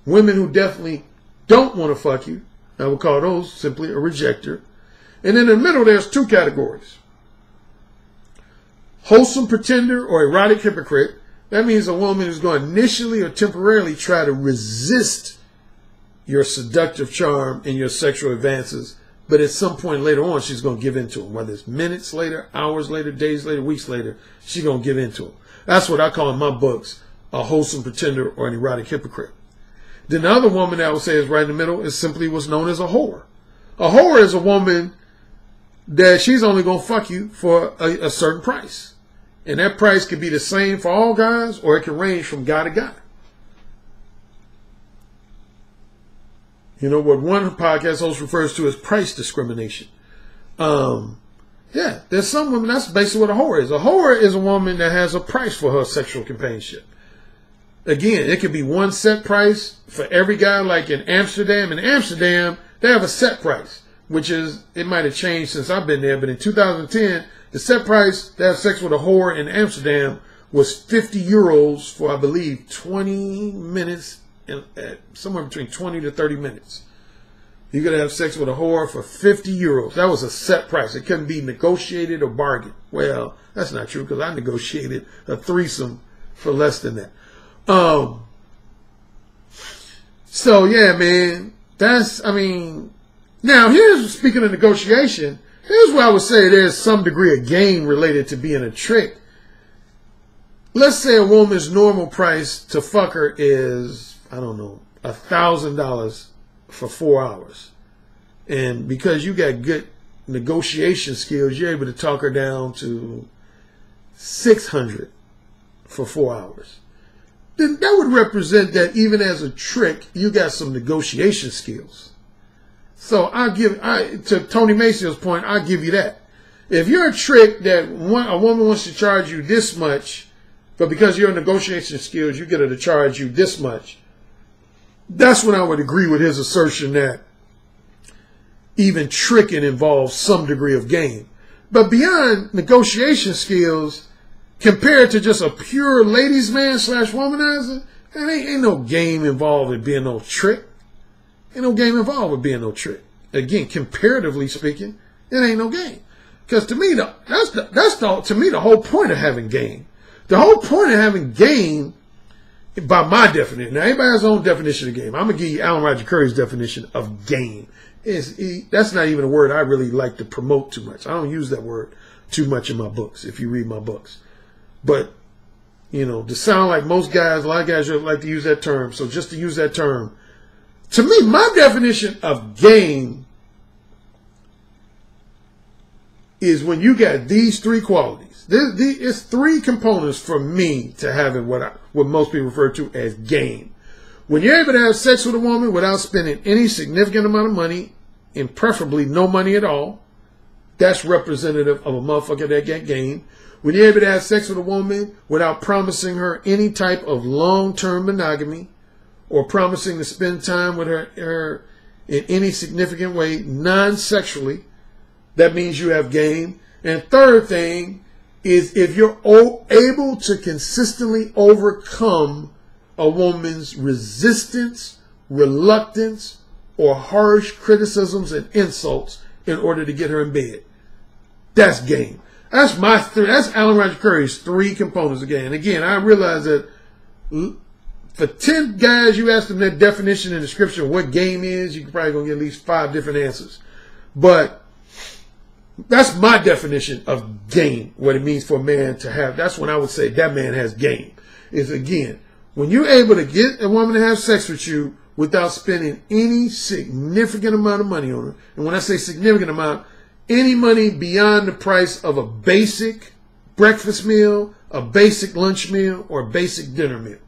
Women who definitely don't want to fuck you. I would call those simply a rejector. And in the middle, there's 2 categories. Wholesome pretender or erotic hypocrite. That means a woman who's going to initially or temporarily try to resist your seductive charm and your sexual advances. But at some point later on, she's going to give into them. Whether it's minutes later, hours later, days later, weeks later, she's going to give into them. That's what I call in my books a wholesome pretender or an erotic hypocrite. Then the other woman that I would say is right in the middle is simply what's known as a whore. A whore is a woman that she's only going to fuck you for a certain price. And that price could be the same for all guys, or it can range from guy to guy. You know, what one podcast host refers to as price discrimination. Yeah, there's some women, that's basically what a whore is. A whore is a woman that has a price for her sexual companionship. Again, it could be one set price for every guy, like in Amsterdam. In Amsterdam, they have a set price, which is, it might have changed since I've been there, but in 2010, the set price to have sex with a whore in Amsterdam was 50 euros for, I believe, 20 minutes, somewhere between 20 to 30 minutes. You could have sex with a whore for 50 euros. That was a set price. It couldn't be negotiated or bargained. Well, that's not true, because I negotiated a threesome for less than that. So yeah, man, that's, I mean, now here's, speaking of negotiation, here's where I would say there's some degree of gain related to being a trick. Let's say a woman's normal price to fuck her is, I don't know, $1,000 for 4 hours. And because you got good negotiation skills, you're able to talk her down to $600 for 4 hours. Then that would represent that even as a trick, you got some negotiation skills. So to Tony Macio's point, I'll give you that. If you're a trick that a woman wants to charge you this much, but because of your negotiation skills, you get her to charge you this much, that's when I would agree with his assertion that even tricking involves some degree of game. But beyond negotiation skills, compared to just a pure ladies' man / womanizer, there ain't no game involved with being no trick. Ain't no game involved with being no trick. Again, comparatively speaking, it ain't no game. Because to me, that's the whole point of having game. The whole point of having game, by my definition, now everybody has their own definition of game. I'm going to give you Alan Roger Currie's definition of game. That's not even a word I really like to promote too much. I don't use that word too much in my books, if you read my books. But, you know, to sound like most guys, a lot of guys like to use that term. So just to use that term, to me, my definition of game is when you got these 3 qualities. It's 3 components for me to having what most people refer to as game. When you're able to have sex with a woman without spending any significant amount of money, and preferably no money at all, that's representative of a motherfucker that got game. When you're able to have sex with a woman without promising her any type of long-term monogamy or promising to spend time with her in any significant way, non-sexually, that means you have game. And third thing is if you're able to consistently overcome a woman's resistance, reluctance, or harsh criticisms and insults in order to get her in bed. That's game. That's Alan Roger Currie's 3 components of game. And again, I realize that for 10 guys, you ask them their definition and description of what game is, you're probably going to get at least 5 different answers. But that's my definition of game, what it means for a man to have. That's when I would say that man has game. Is again, when you're able to get a woman to have sex with you without spending any significant amount of money on her. And when I say significant amount, any money beyond the price of a basic breakfast meal, a basic lunch meal or a basic dinner meal.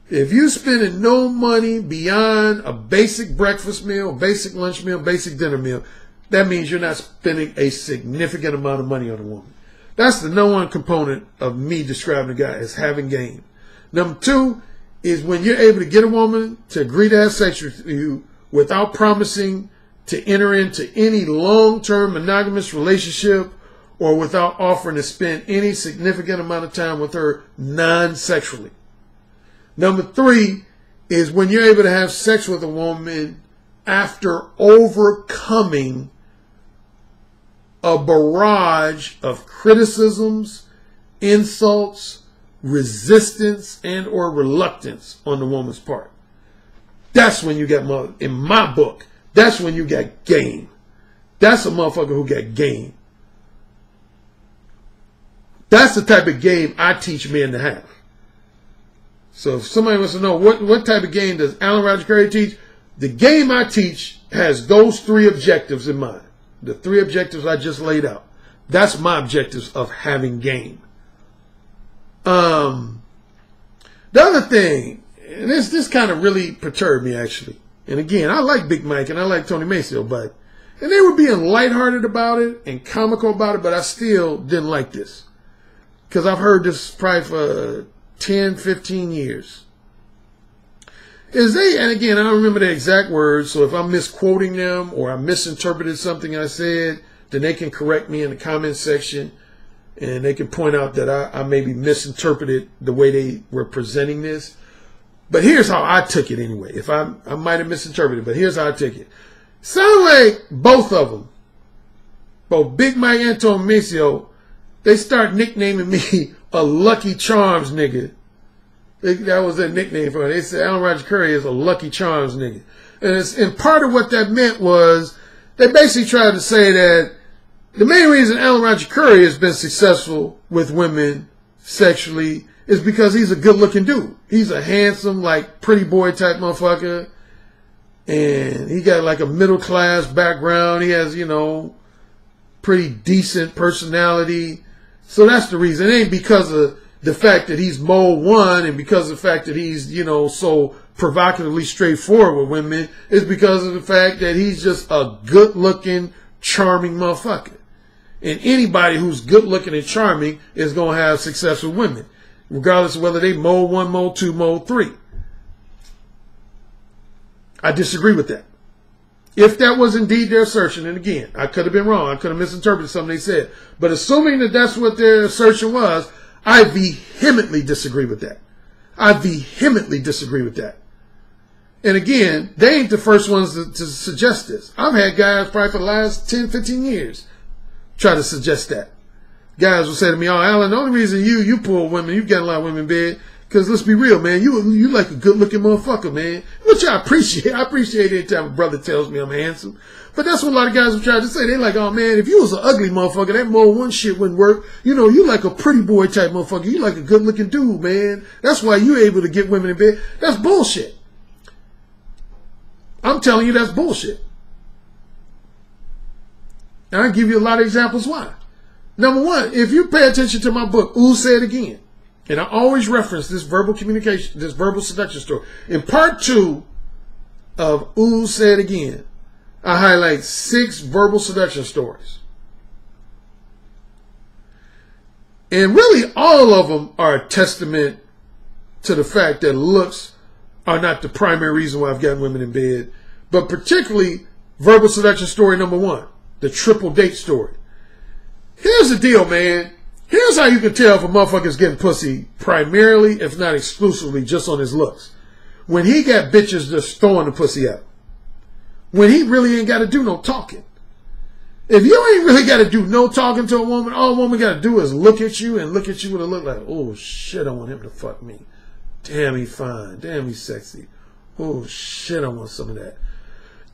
If you spending no money beyond a basic breakfast meal, basic lunch meal, basic dinner meal, that means you're not spending a significant amount of money on a woman. That's the number one component of me describing a guy as having game. Number two is when you're able to get a woman to agree to have sex with you without promising to enter into any long-term monogamous relationship or without offering to spend any significant amount of time with her non-sexually. Number three is when you're able to have sex with a woman after overcoming a barrage of criticisms, insults, resistance, and or reluctance on the woman's part. That's when you get, in my book, that's when you got game. That's a motherfucker who got game. That's the type of game I teach men to have. So if somebody wants to know what type of game does Alan Roger Currie teach, the game I teach has those three objectives in mind. The three objectives I just laid out. That's my objectives of having game. The other thing, and this kind of really perturbed me actually. And again, I like Big Mike and I like Tony Maceo, and they were being lighthearted about it and comical about it, but I still didn't like this. Because I've heard this probably for 10, 15 years. And again, I don't remember the exact words, so if I'm misquoting them or I misinterpreted something I said, then they can correct me in the comment section and they can point out that I maybe misinterpreted the way they were presenting this. But here's how I took it anyway. If I might have misinterpreted, but here's how I took it. Sound like both of them, both Big Mike and Tony Maceo, they start nicknaming me a Lucky Charms nigga. That was their nickname for it. They said Alan Roger Currie is a Lucky Charms nigga. And part of what that meant was they basically tried to say that the main reason Alan Roger Currie has been successful with women sexually is because he's a good-looking dude. He's a handsome, like, pretty boy type motherfucker. And he got like a middle-class background. He has, pretty decent personality. So that's the reason. It ain't because of the fact that he's mole one and because of the fact that he's, so provocatively straightforward with women. It's because of the fact that he's just a good-looking, charming motherfucker. And anybody who's good-looking and charming is going to have success with women, regardless of whether they mole one, mole two, mole three. I disagree with that. If that was indeed their assertion, and again, I could have been wrong. I could have misinterpreted something they said. But assuming that that's what their assertion was, I vehemently disagree with that. I vehemently disagree with that. And again, they ain't the first ones to suggest this. I've had guys probably for the last 10, 15 years try to suggest that. Guys will say to me, "Oh, Alan, the only reason you pull women, you get a lot of women in bed, because let's be real, man, you like a good-looking motherfucker, man." Which I appreciate. I appreciate any time a brother tells me I'm handsome. But that's what a lot of guys have tried to say. They like, "Oh, man, if you was an ugly motherfucker, that mole one shit wouldn't work. You like a pretty boy type motherfucker. You like a good-looking dude, man. That's why you're able to get women in bed." That's bullshit. I'm telling you that's bullshit. And I'll give you a lot of examples why. Number one, if you pay attention to my book, Ooh Say It Again, and I always reference this verbal communication, this verbal seduction story. In part 2 of Ooh Say It Again, I highlight 6 verbal seduction stories. And really all of them are a testament to the fact that looks are not the primary reason why I've gotten women in bed, but particularly verbal seduction story number 1, the triple date story. Here's the deal, man. Here's how you can tell if a motherfucker's getting pussy primarily, if not exclusively, just on his looks. When he got bitches just throwing the pussy out. When he really ain't got to do no talking. If you ain't really got to do no talking to a woman, all a woman got to do is look at you and look at you with a look like, "Oh shit, I want him to fuck me. Damn, he fine. Damn, he sexy. Oh shit, I want some of that."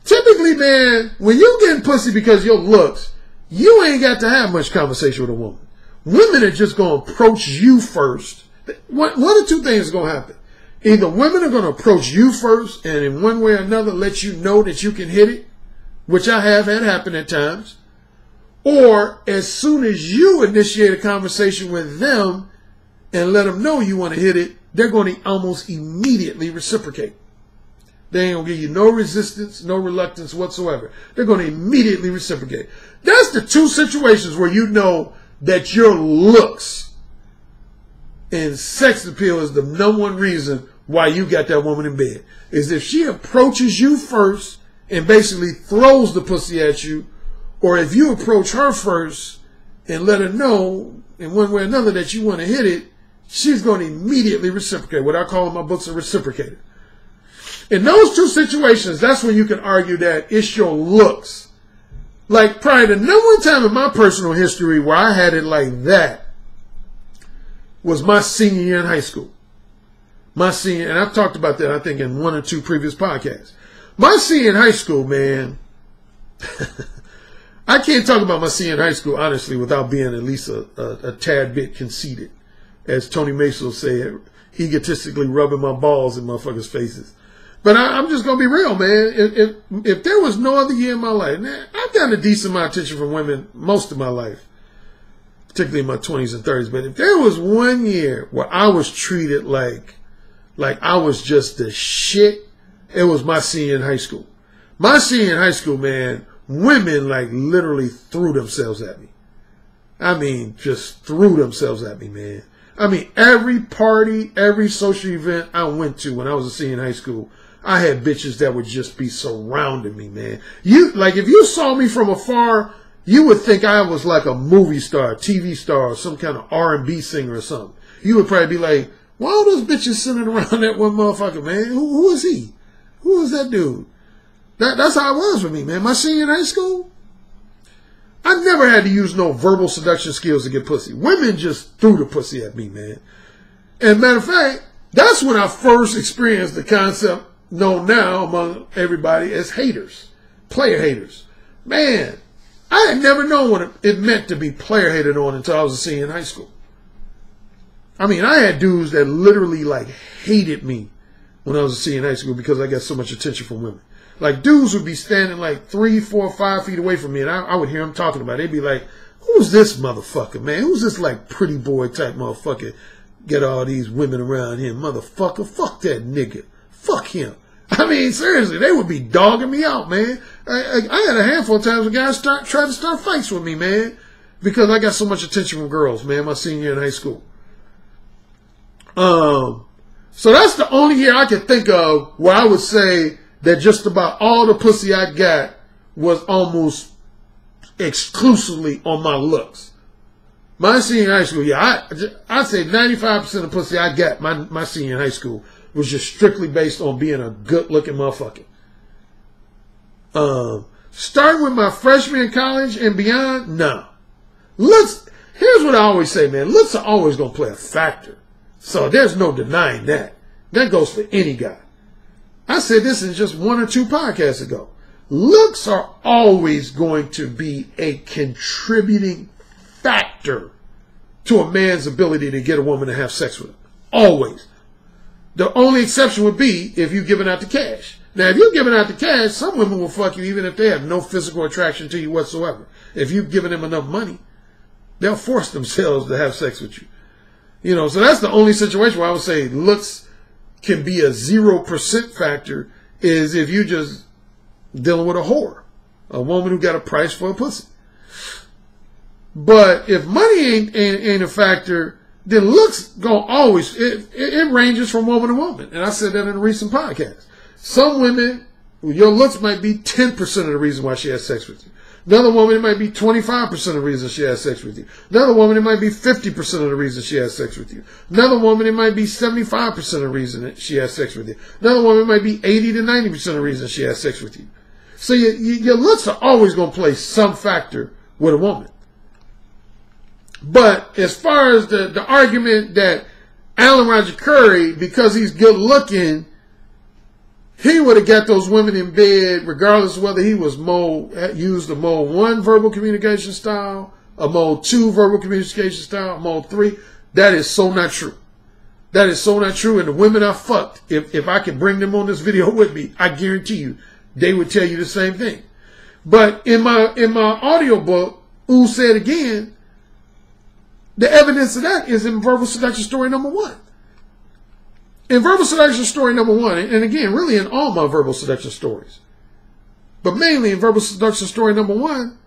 Typically, man, when you getting pussy because of your looks, you ain't got to have much conversation with a woman. Women are just going to approach you first. One of two things is going to happen. Either women are going to approach you first and in one way or another let you know that you can hit it, which I have had happen at times. Or as soon as you initiate a conversation with them and let them know you want to hit it, they're going to almost immediately reciprocate. They ain't going to give you no resistance, no reluctance whatsoever. They're going to immediately reciprocate. That's the two situations where you know that your looks and sex appeal is the number one reason why you got that woman in bed. Is if she approaches you first and basically throws the pussy at you, or if you approach her first and let her know in one way or another that you want to hit it, she's going to immediately reciprocate. What I call in my books a reciprocator. In those two situations, that's when you can argue that it's your looks. Like probably the number one time in my personal history where I had it like that was my senior year in high school. My senior, and I've talked about that I think in one or two previous podcasts. My senior in high school, man, I can't talk about my senior in high school honestly without being at least a tad bit conceited. As Tony Mason said, egotistically rubbing my balls in motherfuckers' faces. But I'm just going to be real, man. If there was no other year in my life, man, I've gotten a decent amount of attention from women most of my life, particularly in my 20s and 30s. But if there was one year where I was treated like I was just the shit, it was my senior in high school. My senior in high school, man, women like literally threw themselves at me. I mean, just threw themselves at me, man. I mean, every party, every social event I went to when I was a senior in high school, I had bitches that would just be surrounding me, man. Like, if you saw me from afar, you would think I was like a movie star, TV star, or some kind of R&B singer or something. You would probably be like, why are those bitches sitting around that one motherfucker, man? Who is he? Who is that dude? That's how it was with me, man. My senior in high school, I never had to use no verbal seduction skills to get pussy. Women just threw the pussy at me, man. And matter of fact, that's when I first experienced the concept known now among everybody as haters, player haters. Man, I had never known what it meant to be player hated on until I was a senior in high school. I mean, I had dudes that literally like hated me when I was a senior in high school because I got so much attention from women. Like, dudes would be standing like 3, 4, 5 feet away from me, and I would hear them talking about it. They'd be like, who's this motherfucker, man? Who's this, like, pretty boy type motherfucker? Get all these women around here, motherfucker. Fuck that nigga. Fuck him. I mean, seriously, they would be dogging me out, man. I had a handful of times when guys tried to start fights with me, man, because I got so much attention from girls, man, my senior year in high school. So that's the only year I can think of where I would say that just about all the pussy I got was almost exclusively on my looks. My senior in high school, yeah, I'd say 95% of the pussy I got my senior in high school was just strictly based on being a good-looking motherfucker. Starting with my freshman in college and beyond, no. Here's what I always say, man. Looks are always going to play a factor. So there's no denying that. That goes for any guy. I said this in just 1 or 2 podcasts ago. Looks are always going to be a contributing factor to a man's ability to get a woman to have sex with him. Always. The only exception would be if you're giving out the cash. Now, if you're giving out the cash, some women will fuck you even if they have no physical attraction to you whatsoever. If you've given them enough money, they'll force themselves to have sex with you. You know, so that's the only situation where I would say looks can be a 0% factor is if you just dealing with a whore, a woman who got a price for a pussy. But if money ain't a factor, then looks gonna always, it ranges from woman to woman. And I said that in a recent podcast. Some women, your looks might be 10% of the reason why she has sex with you. Another woman, it might be 25% of the reason she has sex with you. Another woman, it might be 50% of the reason she has sex with you. Another woman, it might be 75% of the reason that she has sex with you. Another woman, it might be 80 to 90% of the reason she has sex with you. So your looks are always going to play some factor with a woman. But as far as the argument that Alan Roger Currie, because he's good looking, he would have got those women in bed regardless of whether he was used a mode 1 verbal communication style, a mode 2 verbal communication style, a mode 3. That is so not true. That is so not true. And the women I fucked, if I could bring them on this video with me, I guarantee you, they would tell you the same thing. But in my audio book, Ooh Said Again, the evidence of that is in verbal seduction story number 1. In verbal seduction story number 1, and again, really in all my verbal seduction stories, but mainly in verbal seduction story number 1,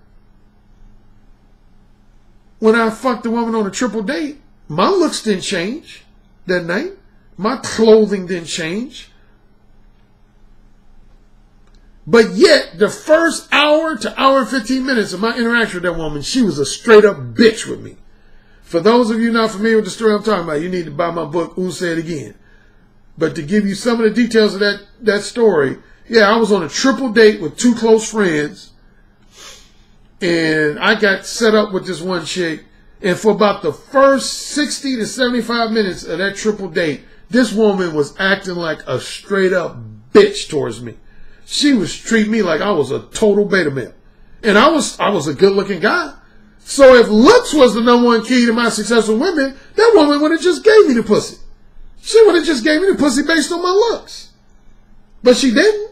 when I fucked the woman on a triple date, my looks didn't change that night. My clothing didn't change. But yet, the first hour to hour and 15 minutes of my interaction with that woman, she was a straight up bitch with me. For those of you not familiar with the story I'm talking about, you need to buy my book, Ooh Say It Again. But to give you some of the details of that story, yeah, I was on a triple date with 2 close friends. And I got set up with this one chick. And for about the first 60 to 75 minutes of that triple date, this woman was acting like a straight up bitch towards me. She was treating me like I was a total beta male. And I was a good looking guy. So if looks was the #1 key to my success with women, that woman would have just gave me the pussy. She would have just gave me the pussy based on my looks. But she didn't.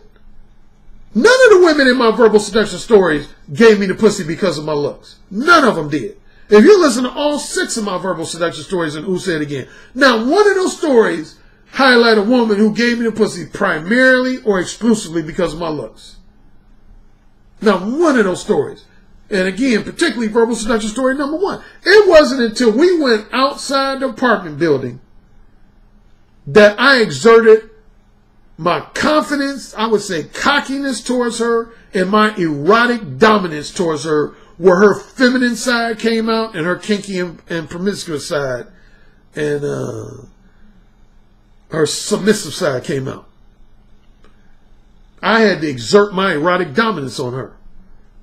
None of the women in my verbal seduction stories gave me the pussy because of my looks. None of them did. If you listen to all 6 of my verbal seduction stories in Ooh Say It Again, now one of those stories highlight a woman who gave me the pussy primarily or exclusively because of my looks. Now one of those stories. And again, particularly verbal seduction story number 1. It wasn't until we went outside the apartment building that I exerted my confidence, I would say cockiness towards her, and my erotic dominance towards her, where her feminine side came out and her kinky and promiscuous side and her submissive side came out. I had to exert my erotic dominance on her.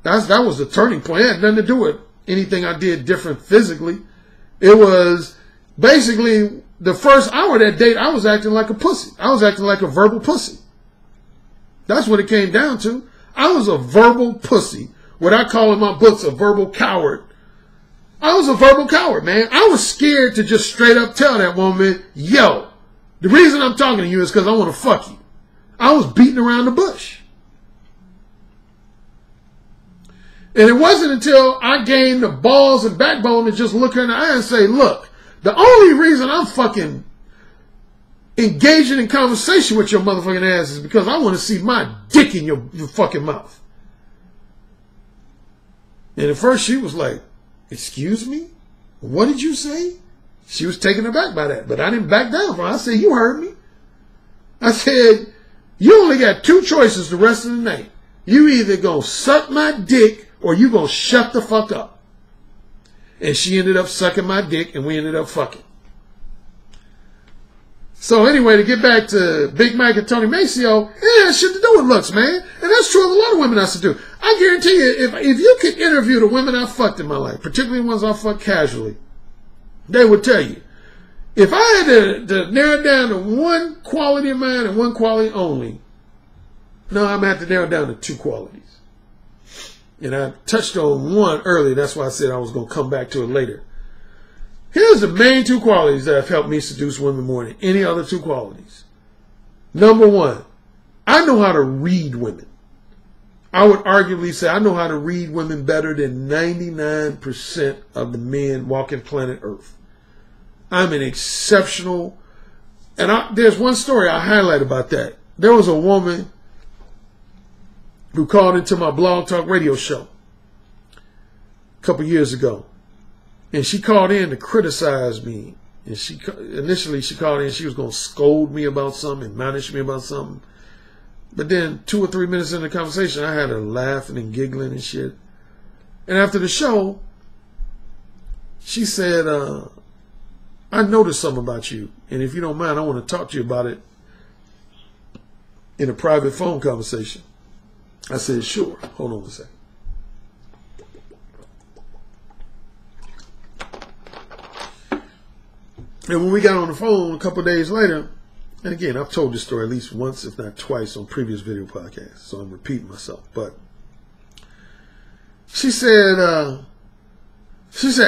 That was the turning point. It had nothing to do with anything I did different physically. It was basically the first hour of that date, I was acting like a pussy. I was acting like a verbal pussy. That's what it came down to. I was a verbal pussy. What I call in my books a verbal coward. I was a verbal coward, man. I was scared to just straight up tell that woman, yo, the reason I'm talking to you is because I want to fuck you. I was beating around the bush. And it wasn't until I gained the balls and backbone to just look her in the eye and say, look, the only reason I'm fucking engaging in conversation with your motherfucking ass is because I want to see my dick in your fucking mouth. And at first she was like, excuse me? What did you say? She was taken aback by that, but I didn't back down from her. I said, you heard me. I said, you only got 2 choices the rest of the night. You either gonna suck my dick or you gonna shut the fuck up. And she ended up sucking my dick and we ended up fucking. So anyway, to get back to Big Mike and Tony Maceo, it has shit to do with looks, man. And that's true of a lot of women I seduce. I guarantee you, if you could interview the women I fucked in my life, particularly the ones I fucked casually, they would tell you, if I had to narrow it down to one quality of mine and one quality only, no, I'm going to have to narrow it down to 2 qualities. And I touched on one earlier. That's why I said I was going to come back to it later. Here's the main 2 qualities that have helped me seduce women more than any other 2 qualities. Number 1, I know how to read women. I would arguably say I know how to read women better than 99% of the men walking planet Earth. I'm an exceptional, and there's one story I highlight about that. There was a woman who called into my Blog Talk radio show a couple years ago. And she called in to criticize me. And initially she called in, she was going to scold me about something, admonish me about something. But then 2 or 3 minutes into the conversation, I had her laughing and giggling and shit. And after the show, she said, I noticed something about you. And if you don't mind, I want to talk to you about it in a private phone conversation. I said, sure. Hold on a second. And when we got on the phone a couple of days later, and again, I've told this story at least once, if not twice, on previous video podcasts, so I'm repeating myself. But she said,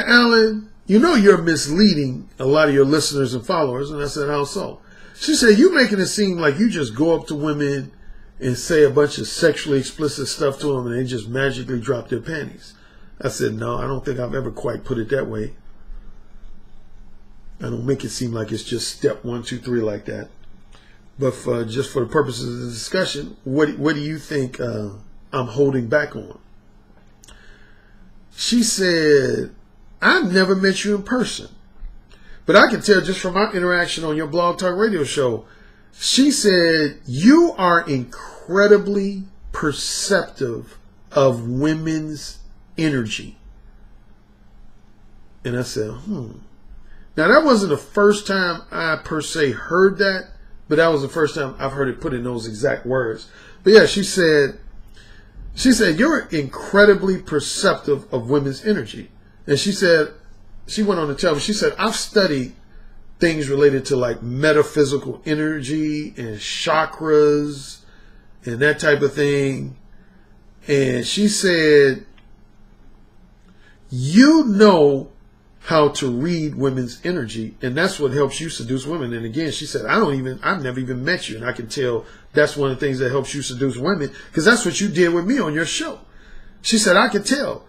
Alan, you know you're misleading a lot of your listeners and followers. And I said, how so? She said, you're making it seem like you just go up to women and say a bunch of sexually explicit stuff to them and they just magically drop their panties. I said, no, I don't think I've ever quite put it that way. I don't make it seem like it's just step 1, 2, 3 like that. But just for the purposes of the discussion, what do you think I'm holding back on? She said, I've never met you in person, but I can tell just from our interaction on your Blog Talk Radio show. She said, you are incredibly perceptive of women's energy. And I said, Now, that wasn't the first time I per se heard that, but that was the first time I've heard it put in those exact words. But yeah, she said, you're incredibly perceptive of women's energy. And she said, she went on to tell me, she said, I've studied things related to like metaphysical energy and chakras and that type of thing. And she said, you know how to read women's energy, and that's what helps you seduce women. And again, she said, I've never even met you, and I can tell that's one of the things that helps you seduce women, because that's what you did with me on your show. She said, I could tell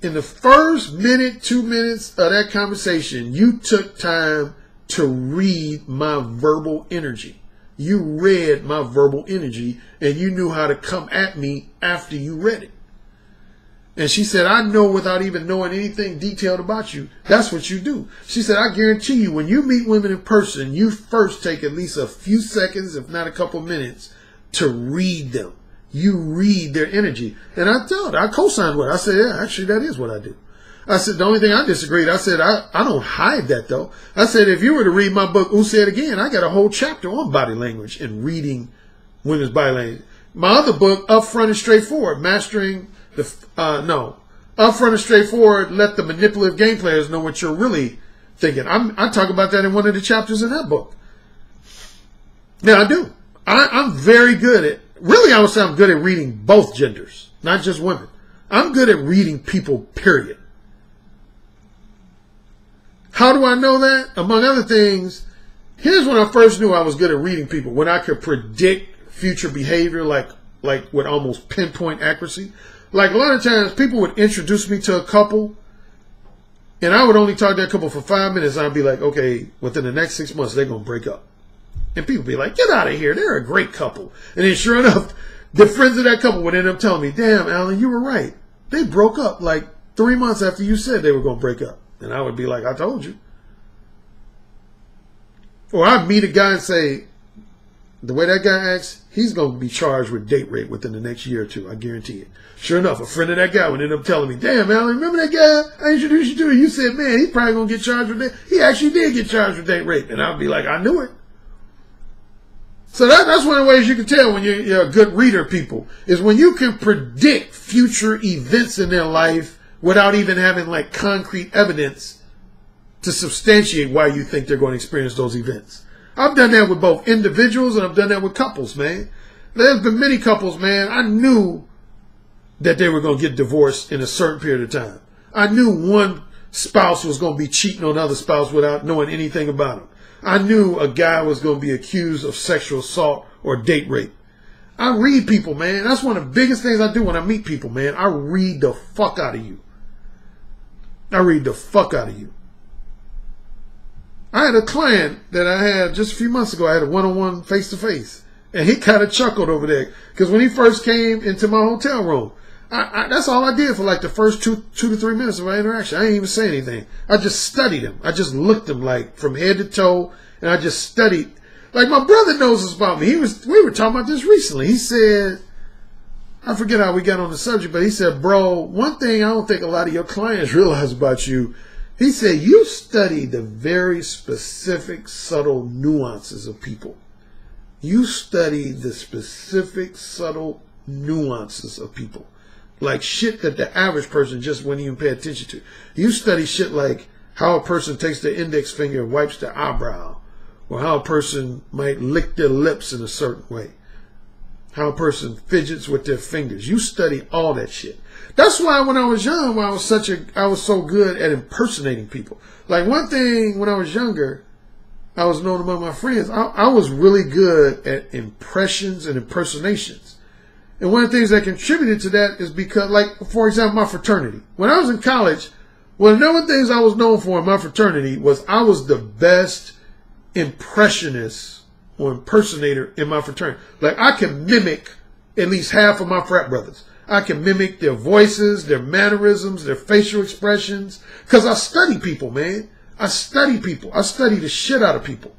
in the first minute, 2 minutes of that conversation, you took time to read my verbal energy. You read my verbal energy, and you knew how to come at me after you read it. And she said, I know without even knowing anything detailed about you, that's what you do. She said, I guarantee you, when you meet women in person, you first take at least a few seconds, if not a couple minutes, to read them. You read their energy. And I told her, I co-signed with her. I said, yeah, actually, that is what I do. I said, the only thing I disagreed, I said, I don't hide that, though. I said, if you were to read my book, Who Said Again, I got a whole chapter on body language and reading women's body language. My other book, Upfront and Straightforward, Mastering Upfront and Straightforward, Let the Manipulative Game Players Know What You're Really Thinking. I talk about that in one of the chapters in that book. Now, I do. I'm very good at, really, I would say I'm good at reading both genders, not just women. I'm good at reading people, period. How do I know that? Among other things, here's when I first knew I was good at reading people, when I could predict future behavior like with almost pinpoint accuracy. Like a lot of times people would introduce me to a couple and I would only talk to that couple for 5 minutes. And I'd be like, okay, within the next 6 months, they're going to break up. And people would be like, get out of here. They're a great couple. And then sure enough, the friends of that couple would end up telling me, damn, Alan, you were right. They broke up like 3 months after you said they were going to break up. And I would be like, I told you. Or I'd meet a guy and say, the way that guy acts, he's going to be charged with date rape within the next year or two. I guarantee it. Sure enough, a friend of that guy would end up telling me, damn, Alan, remember that guy I introduced you to? You said, man, he's probably going to get charged with that. He actually did get charged with date rape. And I'd be like, I knew it. So that's one of the ways you can tell when you're a good reader, people, is when you can predict future events in their life without even having like concrete evidence to substantiate why you think they're going to experience those events. I've done that with both individuals and I've done that with couples, man. There's been many couples, man, I knew that they were going to get divorced in a certain period of time. I knew one spouse was going to be cheating on the other spouse without knowing anything about him. I knew a guy was going to be accused of sexual assault or date rape. I read people, man. That's one of the biggest things I do when I meet people, man. I read the fuck out of you. I read the fuck out of you. I had a client that I had just a few months ago. I had a one-on-one face-to-face. And he kind of chuckled over there. Because when he first came into my hotel room, that's all I did for like the first two to 3 minutes of our interaction. I didn't even say anything. I just studied him. I just looked him like from head to toe. And I just studied. Like my brother knows this about me. We were talking about this recently. He said, I forget how we got on the subject, but he said, bro, one thing I don't think a lot of your clients realize about you, he said, you study the very specific, subtle nuances of people. You study the specific, subtle nuances of people. Like shit that the average person just wouldn't even pay attention to. You study shit like how a person takes their index finger and wipes their eyebrow. Or how a person might lick their lips in a certain way. How a person fidgets with their fingers. You study all that shit. That's why when I was young, I was so good at impersonating people. Like one thing when I was younger, I was known among my friends, I was really good at impressions and impersonations. And one of the things that contributed to that is because, like, for example, my fraternity. When I was in college, one of the things I was known for in my fraternity was I was the best impressionist or impersonator in my fraternity. Like, I can mimic at least half of my frat brothers. I can mimic their voices, their mannerisms, their facial expressions. Because I study people, man. I study people. I study the shit out of people.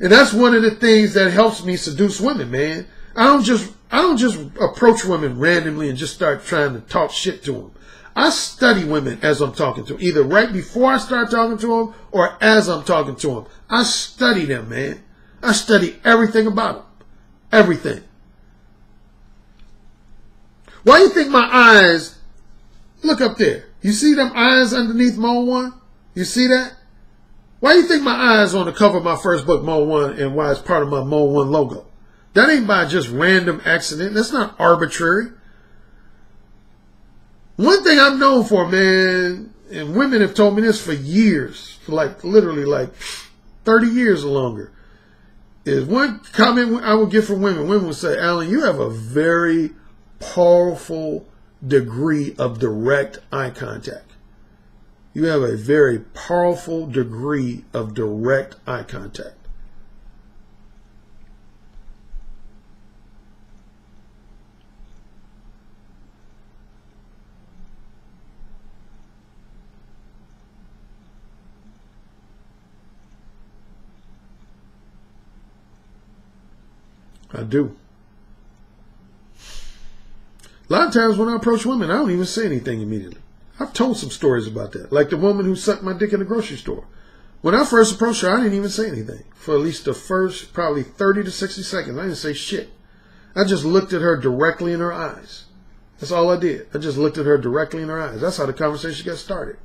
And that's one of the things that helps me seduce women, man. I don't just approach women randomly and just start trying to talk shit to them. I study women as I'm talking to them, either right before I start talking to them or as I'm talking to them. I study them, man. I study everything about them. Everything. Why do you think my eyes, look up there. You see them eyes underneath Mode 1? You see that? Why do you think my eyes on the cover of my first book, Mode 1, and why it's part of my Mode 1 logo? That ain't by just random accident. That's not arbitrary. One thing I'm known for, man, and women have told me this for years, for like literally like 30 years or longer, is one comment I would get from women. Women would say, Alan, you have a very powerful degree of direct eye contact. You have a very powerful degree of direct eye contact. I do. A lot of times when I approach women, I don't even say anything immediately. I've told some stories about that. Like the woman who sucked my dick in the grocery store. When I first approached her, I didn't even say anything. For at least the first probably 30 to 60 seconds, I didn't say shit. I just looked at her directly in her eyes. That's all I did. I just looked at her directly in her eyes. That's how the conversation got started.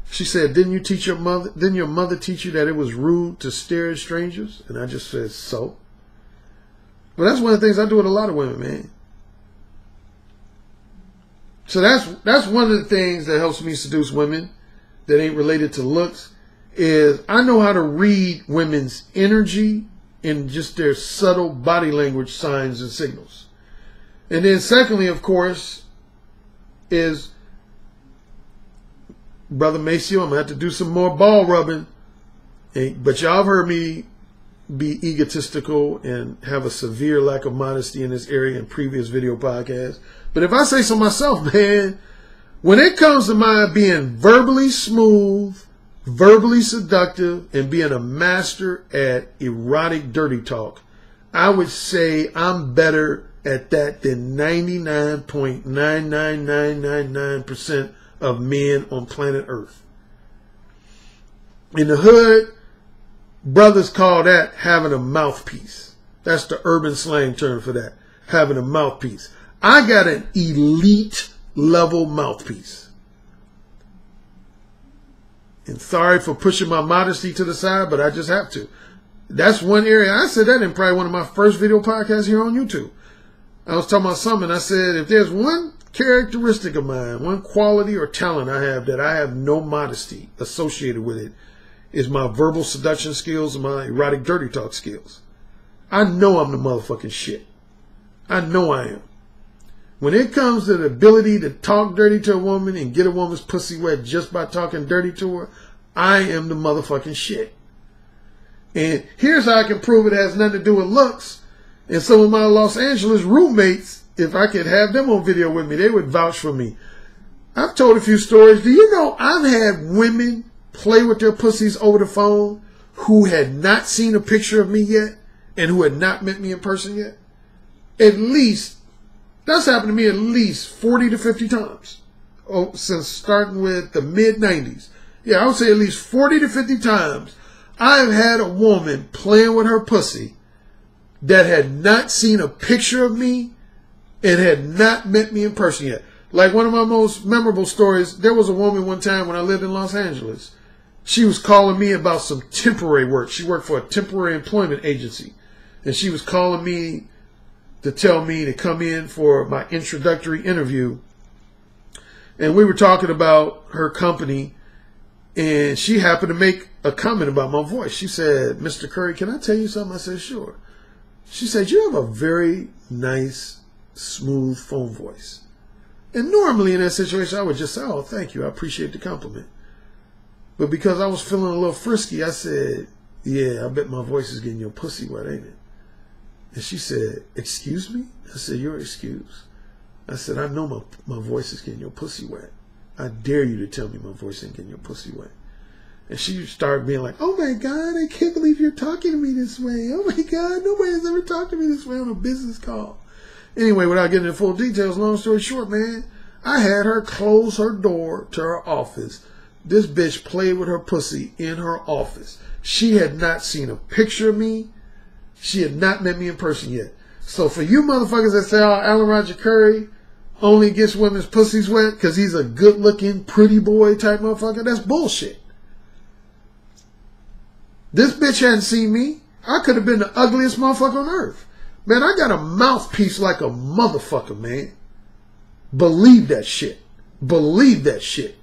She said, didn't your mother teach you that it was rude to stare at strangers? And I just said, so? Well, that's one of the things I do with a lot of women, man. So that's one of the things that helps me seduce women that ain't related to looks, is I know how to read women's energy and just their subtle body language signs and signals. And then secondly, of course, is Brother Maceo, I'm going to have to do some more ball rubbing. But y'all have heard me be egotistical and have a severe lack of modesty in this area in previous video podcasts. But if I say so myself, man, when it comes to my being verbally smooth, verbally seductive, and being a master at erotic dirty talk, I would say I'm better at that than 99.99999% of men on planet Earth. In the hood, brothers call that having a mouthpiece. That's the urban slang term for that, having a mouthpiece. I got an elite level mouthpiece. And sorry for pushing my modesty to the side, but I just have to. That's one area. I said that in probably one of my first video podcasts here on YouTube. I was talking about something. I said, if there's one characteristic of mine, one quality or talent I have that I have no modesty associated with it, is my verbal seduction skills and my erotic dirty talk skills. I know I'm the motherfucking shit. I know I am. When it comes to the ability to talk dirty to a woman and get a woman's pussy wet just by talking dirty to her, I am the motherfucking shit. And here's how I can prove it has nothing to do with looks. And some of my Los Angeles roommates, if I could have them on video with me, they would vouch for me. I've told a few stories. Do you know I've had women play with their pussies over the phone who had not seen a picture of me yet and who had not met me in person yet? At least, that's happened to me at least 40 to 50 times since starting with the mid-90s. Yeah, I would say at least 40 to 50 times I've had a woman playing with her pussy that had not seen a picture of me and had not met me in person yet. Like one of my most memorable stories, there was a woman one time when I lived in Los Angeles. She was calling me about some temporary work. She worked for a temporary employment agency. And she was calling me to tell me to come in for my introductory interview. And we were talking about her company. And she happened to make a comment about my voice. She said, Mr. Currie, can I tell you something? I said, sure. She said, you have a very nice, smooth phone voice. And normally in that situation, I would just say, oh, thank you. I appreciate the compliment. But because I was feeling a little frisky, I said, yeah, I bet my voice is getting your pussy wet, ain't it? And she said, excuse me? I said, you're excused. I said, I know my voice is getting your pussy wet. I dare you to tell me my voice ain't getting your pussy wet. And she started being like, oh my God, I can't believe you're talking to me this way. Oh my God, nobody has ever talked to me this way on a business call. Anyway, without getting into full details, long story short, man, I had her close her door to her office. This bitch played with her pussy in her office. She had not seen a picture of me. She had not met me in person yet. So for you motherfuckers that say, oh, Alan Roger Currie only gets women's pussies wet because he's a good-looking, pretty boy type motherfucker, that's bullshit. This bitch hadn't seen me. I could have been the ugliest motherfucker on earth. Man, I got a mouthpiece like a motherfucker, man. Believe that shit. Believe that shit.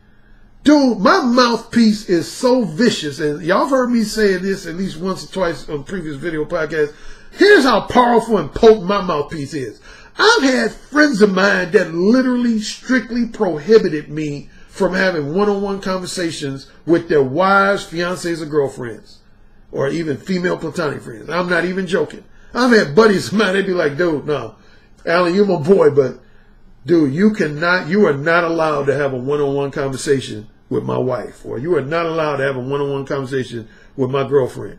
Dude, my mouthpiece is so vicious, and y'all have heard me say this at least once or twice on previous video podcasts. Here's how powerful and potent my mouthpiece is. I've had friends of mine that literally strictly prohibited me from having one-on-one conversations with their wives, fiancés, or girlfriends, or even female platonic friends. I'm not even joking. I've had buddies of mine, they'd be like, dude, no, Alan, you're my boy, but dude, you are not allowed to have a one-on-one conversation with my wife, or you are not allowed to have a one-on-one conversation with my girlfriend.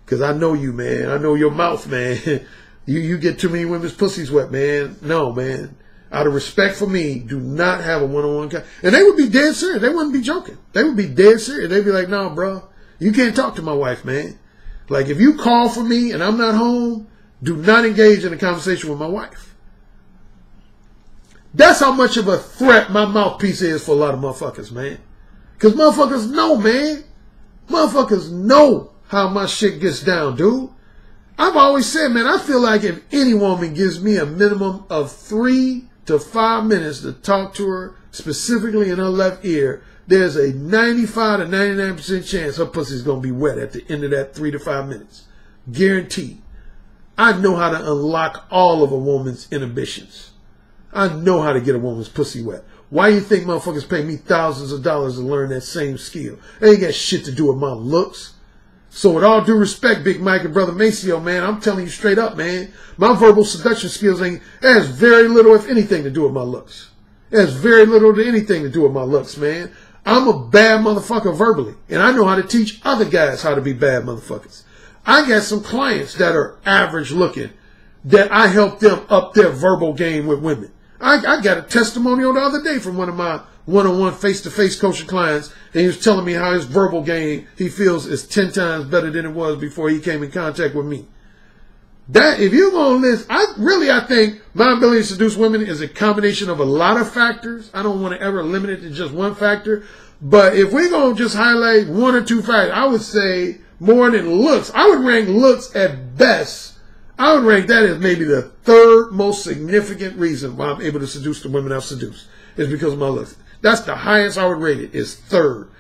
Because I know you, man. I know your mouth, man. You get too many women's pussies wet, man. No, man. Out of respect for me, do not have a one-on-one And they would be dead serious. They wouldn't be joking. They would be dead serious. They'd be like, no, bro, you can't talk to my wife, man. Like, if you call for me and I'm not home, do not engage in a conversation with my wife. That's how much of a threat my mouthpiece is for a lot of motherfuckers, man. Because motherfuckers know, man. Motherfuckers know how my shit gets down, dude. I've always said, man, I feel like if any woman gives me a minimum of 3 to 5 minutes to talk to her, specifically in her left ear, there's a 95 to 99% chance her pussy's going to be wet at the end of that 3 to 5 minutes. Guaranteed. I know how to unlock all of a woman's inhibitions. I know how to get a woman's pussy wet. Why you think motherfuckers pay me thousands of dollars to learn that same skill? It ain't got shit to do with my looks. So with all due respect, Big Mike and Brother Maceo, man, I'm telling you straight up, man, my verbal seduction skills has very little, if anything, to do with my looks. It has very little to anything to do with my looks, man. I'm a bad motherfucker verbally, and I know how to teach other guys how to be bad motherfuckers. I got some clients that are average looking that I help them up their verbal game with women. I got a testimonial the other day from one of my one-on-one face-to-face coaching clients, and he was telling me how his verbal game he feels is 10 times better than it was before he came in contact with me. That, if you're going to list, I think my ability to seduce women is a combination of a lot of factors. I don't want to ever limit it to just one factor. But if we're going to just highlight 1 or 2 factors, I would say more than looks. I would rank looks at best. I would rank that as maybe the 3rd most significant reason why I'm able to seduce the women I've seduced is because of my looks. That's the highest I would rate it, is 3rd.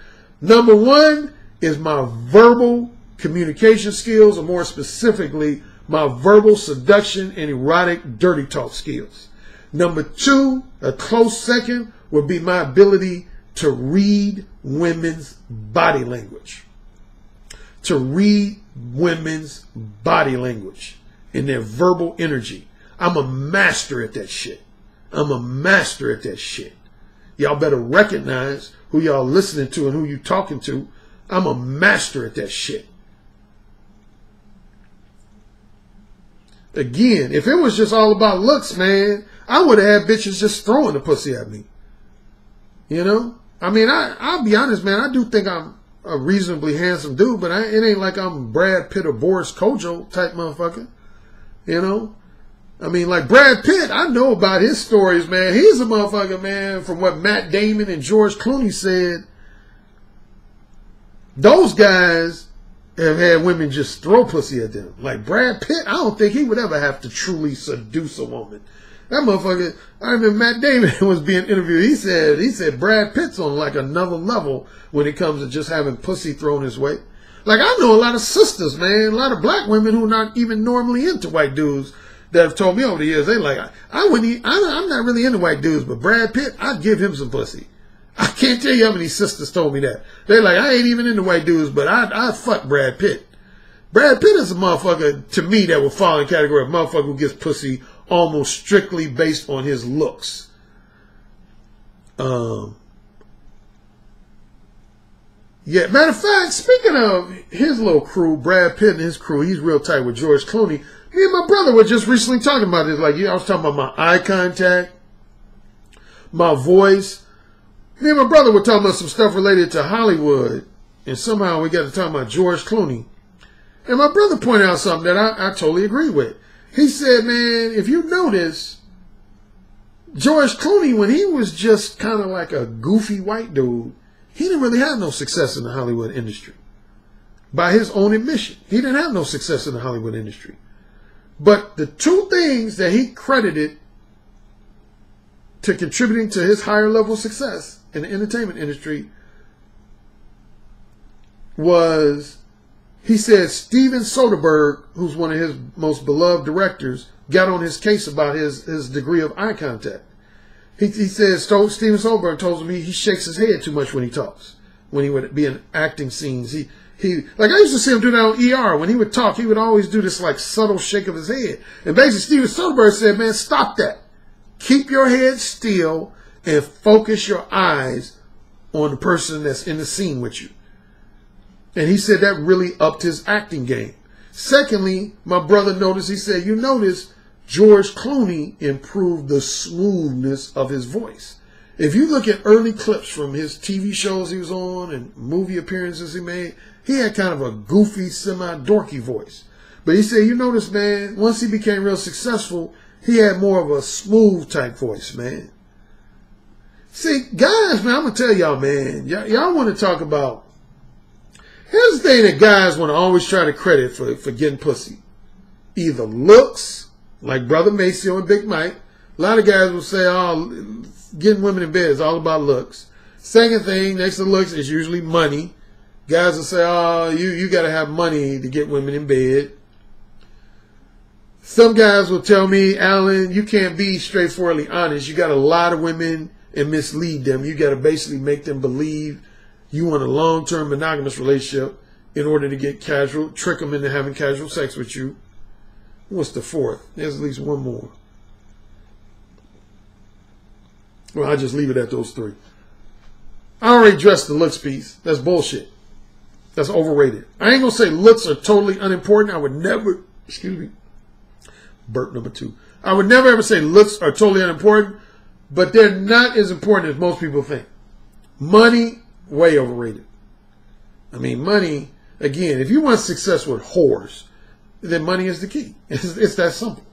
Number 1 is my verbal communication skills, or more specifically, my verbal seduction and erotic dirty talk skills. Number 2, a close second, would be my ability to read women's body language. To read women's body language and their verbal energy. I'm a master at that shit. I'm a master at that shit. Y'all better recognize who y'all listening to and who you talking to. I'm a master at that shit. Again, if it was just all about looks, man, I would have had bitches just throwing the pussy at me. You know? I mean, I'll be honest, man, I do think I'm a reasonably handsome dude, but it ain't like I'm Brad Pitt or Boris Kojo type motherfucker. You know? I mean, like Brad Pitt, I know about his stories, man. He's a motherfucker, man, from what Matt Damon and George Clooney said. Those guys have had women just throw pussy at them. Like Brad Pitt, I don't think he would ever have to truly seduce a woman. That motherfucker, I remember Matt Damon was being interviewed. He said Brad Pitt's on like another level when it comes to just having pussy thrown his way. Like, I know a lot of sisters, man, a lot of black women who are not even normally into white dudes that have told me over the years, they like, I'm not really into white dudes, but Brad Pitt, I'd give him some pussy. I can't tell you how many sisters told me that. They're like, I ain't even into white dudes, but I'd fuck Brad Pitt. Brad Pitt is a motherfucker, to me, that would fall in the category of motherfucker who gets pussy almost strictly based on his looks. Yeah, matter of fact, speaking of his little crew, Brad Pitt and his crew, he's real tight with George Clooney. Me and my brother were just recently talking about this. Like, I was talking about my eye contact, my voice. Me and my brother were talking about some stuff related to Hollywood, and somehow we got to talk about George Clooney. And my brother pointed out something that I totally agree with. He said, man, if you notice, George Clooney, when he was just kind of like a goofy white dude, he didn't really have no success in the Hollywood industry. By his own admission, he didn't have no success in the Hollywood industry. But the two things that he credited to contributing to his higher level success in the entertainment industry was, he said, Steven Soderbergh, who's one of his most beloved directors, got on his case about his degree of eye contact. He says Steven Soderbergh told him he shakes his head too much when he talks, when he would be in acting scenes. He like, I used to see him do that on ER. When he would talk, he would always do this like subtle shake of his head. And basically Steven Soderbergh said, man, stop that. Keep your head still and focus your eyes on the person that's in the scene with you. And he said that really upped his acting game. Secondly, my brother noticed, he said, you notice George Clooney improved the smoothness of his voice. If you look at early clips from his TV shows he was on and movie appearances he made, he had kind of a goofy, semi-dorky voice. But he said, you notice, man, once he became real successful, he had more of a smooth type voice, man. See, guys, man, I'm going to tell y'all, man, y'all want to talk about, here's the thing that guys want to always try to credit for getting pussy. Either looks, like Brother Maceo and Big Mike. A lot of guys will say, oh, getting women in bed is all about looks. Second thing, next to looks, is usually money. Guys will say, oh, you got to have money to get women in bed. Some guys will tell me, Alan, you can't be straightforwardly honest. You got to lie to women and mislead them. You got to basically make them believe you want a long-term monogamous relationship in order to get casual, trick them into having casual sex with you. What's the fourth? There's at least one more. Well, I'll just leave it at those three. I already addressed the looks piece. That's bullshit. That's overrated. I ain't going to say looks are totally unimportant. I would never, excuse me, burp number 2. I would never ever say looks are totally unimportant, but they're not as important as most people think. Money, way overrated. I mean, money, again, if you want success with whores, then money is the key. It's that simple.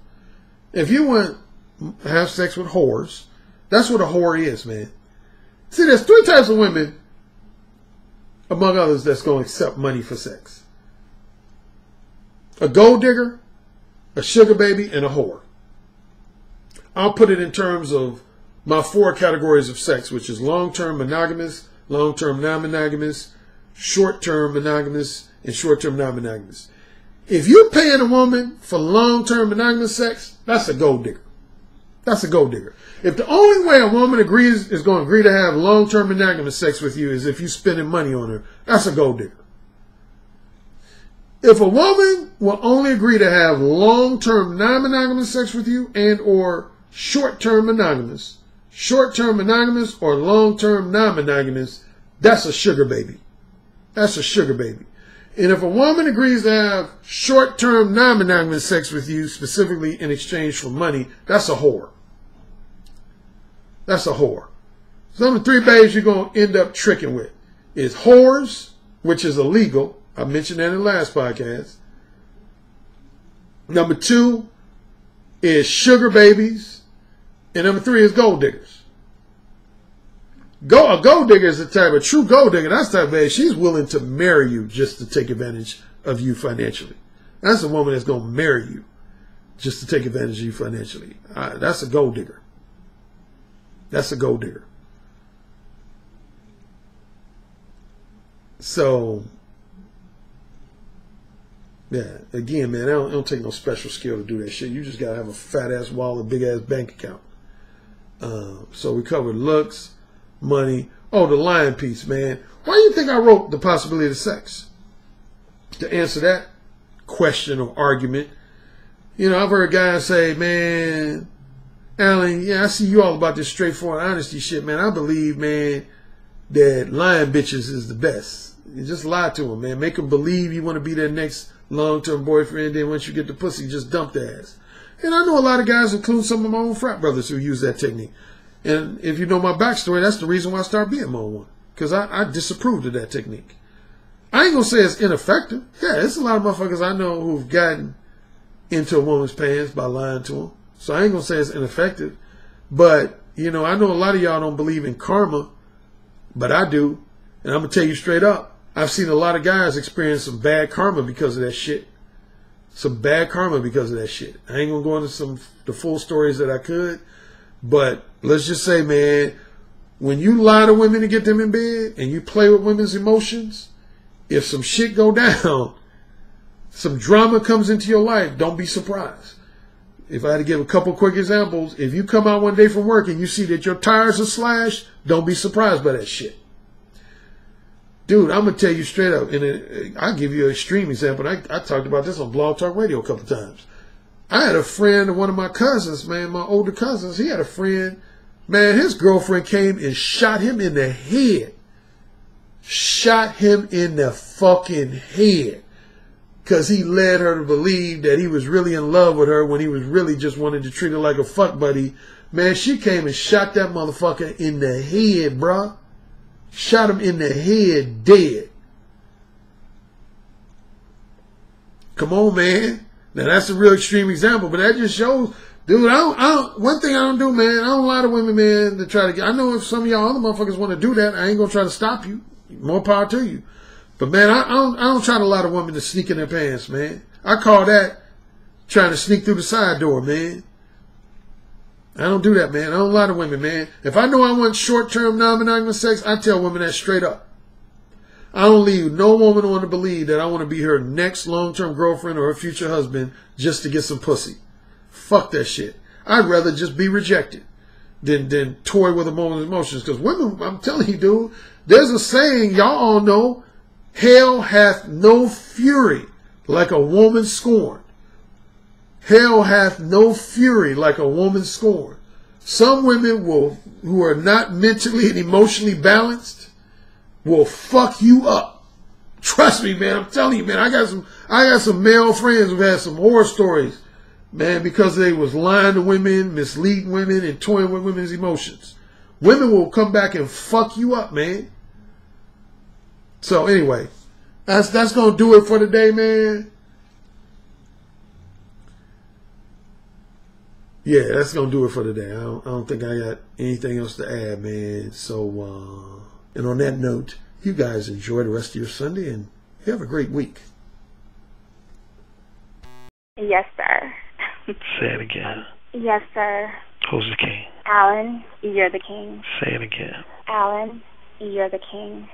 If you want to have sex with whores, that's what a whore is, man. See, there's 3 types of women, among others, that's going to accept money for sex. A gold digger, a sugar baby, and a whore. I'll put it in terms of my 4 categories of sex, which is long-term monogamous, long-term non-monogamous, short-term monogamous, and short-term non-monogamous. If you're paying a woman for long-term monogamous sex, that's a gold digger. That's a gold digger. If the only way a woman is going to agree to have long-term monogamous sex with you is if you're spending money on her, that's a gold digger. If a woman will only agree to have long-term non-monogamous sex with you and or short-term monogamous or long-term non-monogamous, that's a sugar baby. That's a sugar baby. And if a woman agrees to have short-term non-monogamous sex with you, specifically in exchange for money, that's a whore. That's a whore. So the 3 babes you're going to end up tricking with is whores, which is illegal. I mentioned that in the last podcast. Number 2 is sugar babies. And number 3 is gold diggers. A gold digger is a true gold digger. That's the type of baby. She's willing to marry you just to take advantage of you financially. That's a woman that's going to marry you just to take advantage of you financially. That's a gold digger. That's a gold digger. So, Yeah, again, man, it don't take no special skill to do that shit. You just gotta have a fat ass wallet, big ass bank account. So we covered looks, money. Oh, the lying piece, man. Why do you think I wrote The Possibility of Sex? To answer that question or argument, you know, I've heard guys say, man, Alan, yeah, I see you all about this straightforward honesty shit, man. I believe, man, that lying bitches is the best. You just lie to them, man. Make them believe you want to be their next long-term boyfriend. Then once you get the pussy, just dump their ass. And I know a lot of guys, including some of my own frat brothers, who use that technique. And if you know my backstory, that's the reason why I started being my own one. Because I disapproved of that technique. I ain't going to say it's ineffective. Yeah, there's a lot of motherfuckers I know who've gotten into a woman's pants by lying to them. So I ain't going to say it's ineffective. But, you know, I know a lot of y'all don't believe in karma, but I do. And I'm going to tell you straight up, I've seen a lot of guys experience some bad karma because of that shit. Some bad karma because of that shit. I ain't going to go into the full stories that I could. But let's just say, man, when you lie to women to get them in bed and you play with women's emotions, if some shit go down, some drama comes into your life, don't be surprised. If I had to give a couple quick examples, if you come out one day from work and you see that your tires are slashed, don't be surprised by that shit. Dude, I'm going to tell you straight up, and I'll give you an extreme example. I talked about this on Blog Talk Radio a couple times. I had a friend, one of my cousins, man, my older cousins, he had a friend, man, his girlfriend came and shot him in the head. Shot him in the fucking head. Because he led her to believe that he was really in love with her when he was really just wanting to treat her like a fuck buddy. Man, she came and shot that motherfucker in the head, bruh. Shot him in the head, dead. Come on, man. Now, that's a real extreme example, but that just shows, dude, one thing I don't do, man, I don't lie to women, man, to try to get, I know if some of y'all other motherfuckers want to do that, I ain't going to try to stop you. More power to you. But, man, I don't try to lie to women to sneak in their pants, man. I call that trying to sneak through the side door, man. I don't do that, man. I don't lie to women, man. If I know I want short-term non-monogamous sex, I tell women that straight up. I don't leave no woman on to believe that I want to be her next long-term girlfriend or her future husband just to get some pussy. Fuck that shit. I'd rather just be rejected than toy with a woman's emotions. Because women, I'm telling you, dude, there's a saying y'all all know, hell hath no fury like a woman scorned. Hell hath no fury like a woman scorned. Some women who are not mentally and emotionally balanced will fuck you up. Trust me, man. I'm telling you, man. I got some male friends who've had some horror stories, man, because they was lying to women, misleading women, and toying with women's emotions. Women will come back and fuck you up, man. So anyway, that's gonna do it for today, man. Yeah, that's gonna do it for today. I don't think I got anything else to add, man. So, and on that note, you guys enjoy the rest of your Sunday and you have a great week. Yes, sir. Say it again. Yes, sir. Who's the king? Alan, you're the king. Say it again. Alan, you're the king.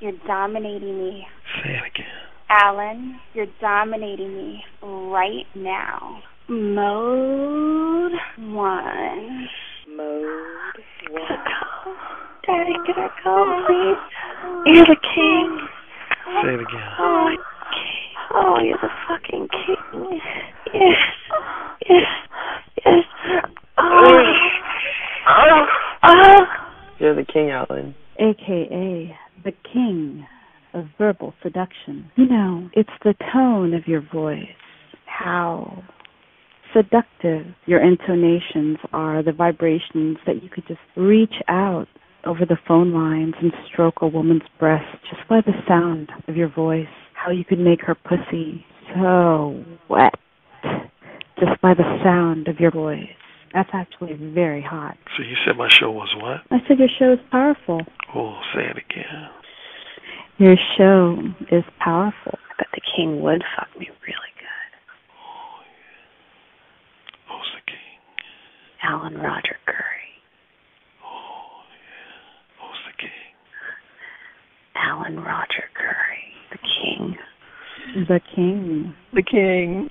You're dominating me. Say it again. Alan, you're dominating me right now. Mode 1. Mode 1. Daddy, can I go, please? You're the king. Say it again. Oh, you're the fucking king. Yes. Yes. Yes. You're the king, Alan. AKA the king of verbal seduction. You know, it's the tone of your voice, how seductive your intonations are, the vibrations that you could just reach out over the phone lines and stroke a woman's breast just by the sound of your voice, how you could make her pussy so wet just by the sound of your voice. That's actually very hot. So you said my show was what? I said your show is powerful. Oh, say it again. Your show is powerful. I bet the king would fuck me really good. Oh, yeah. Who's the king? Alan Roger Currie. Oh, yeah. Who's the king? Alan Roger Currie. The king. The king.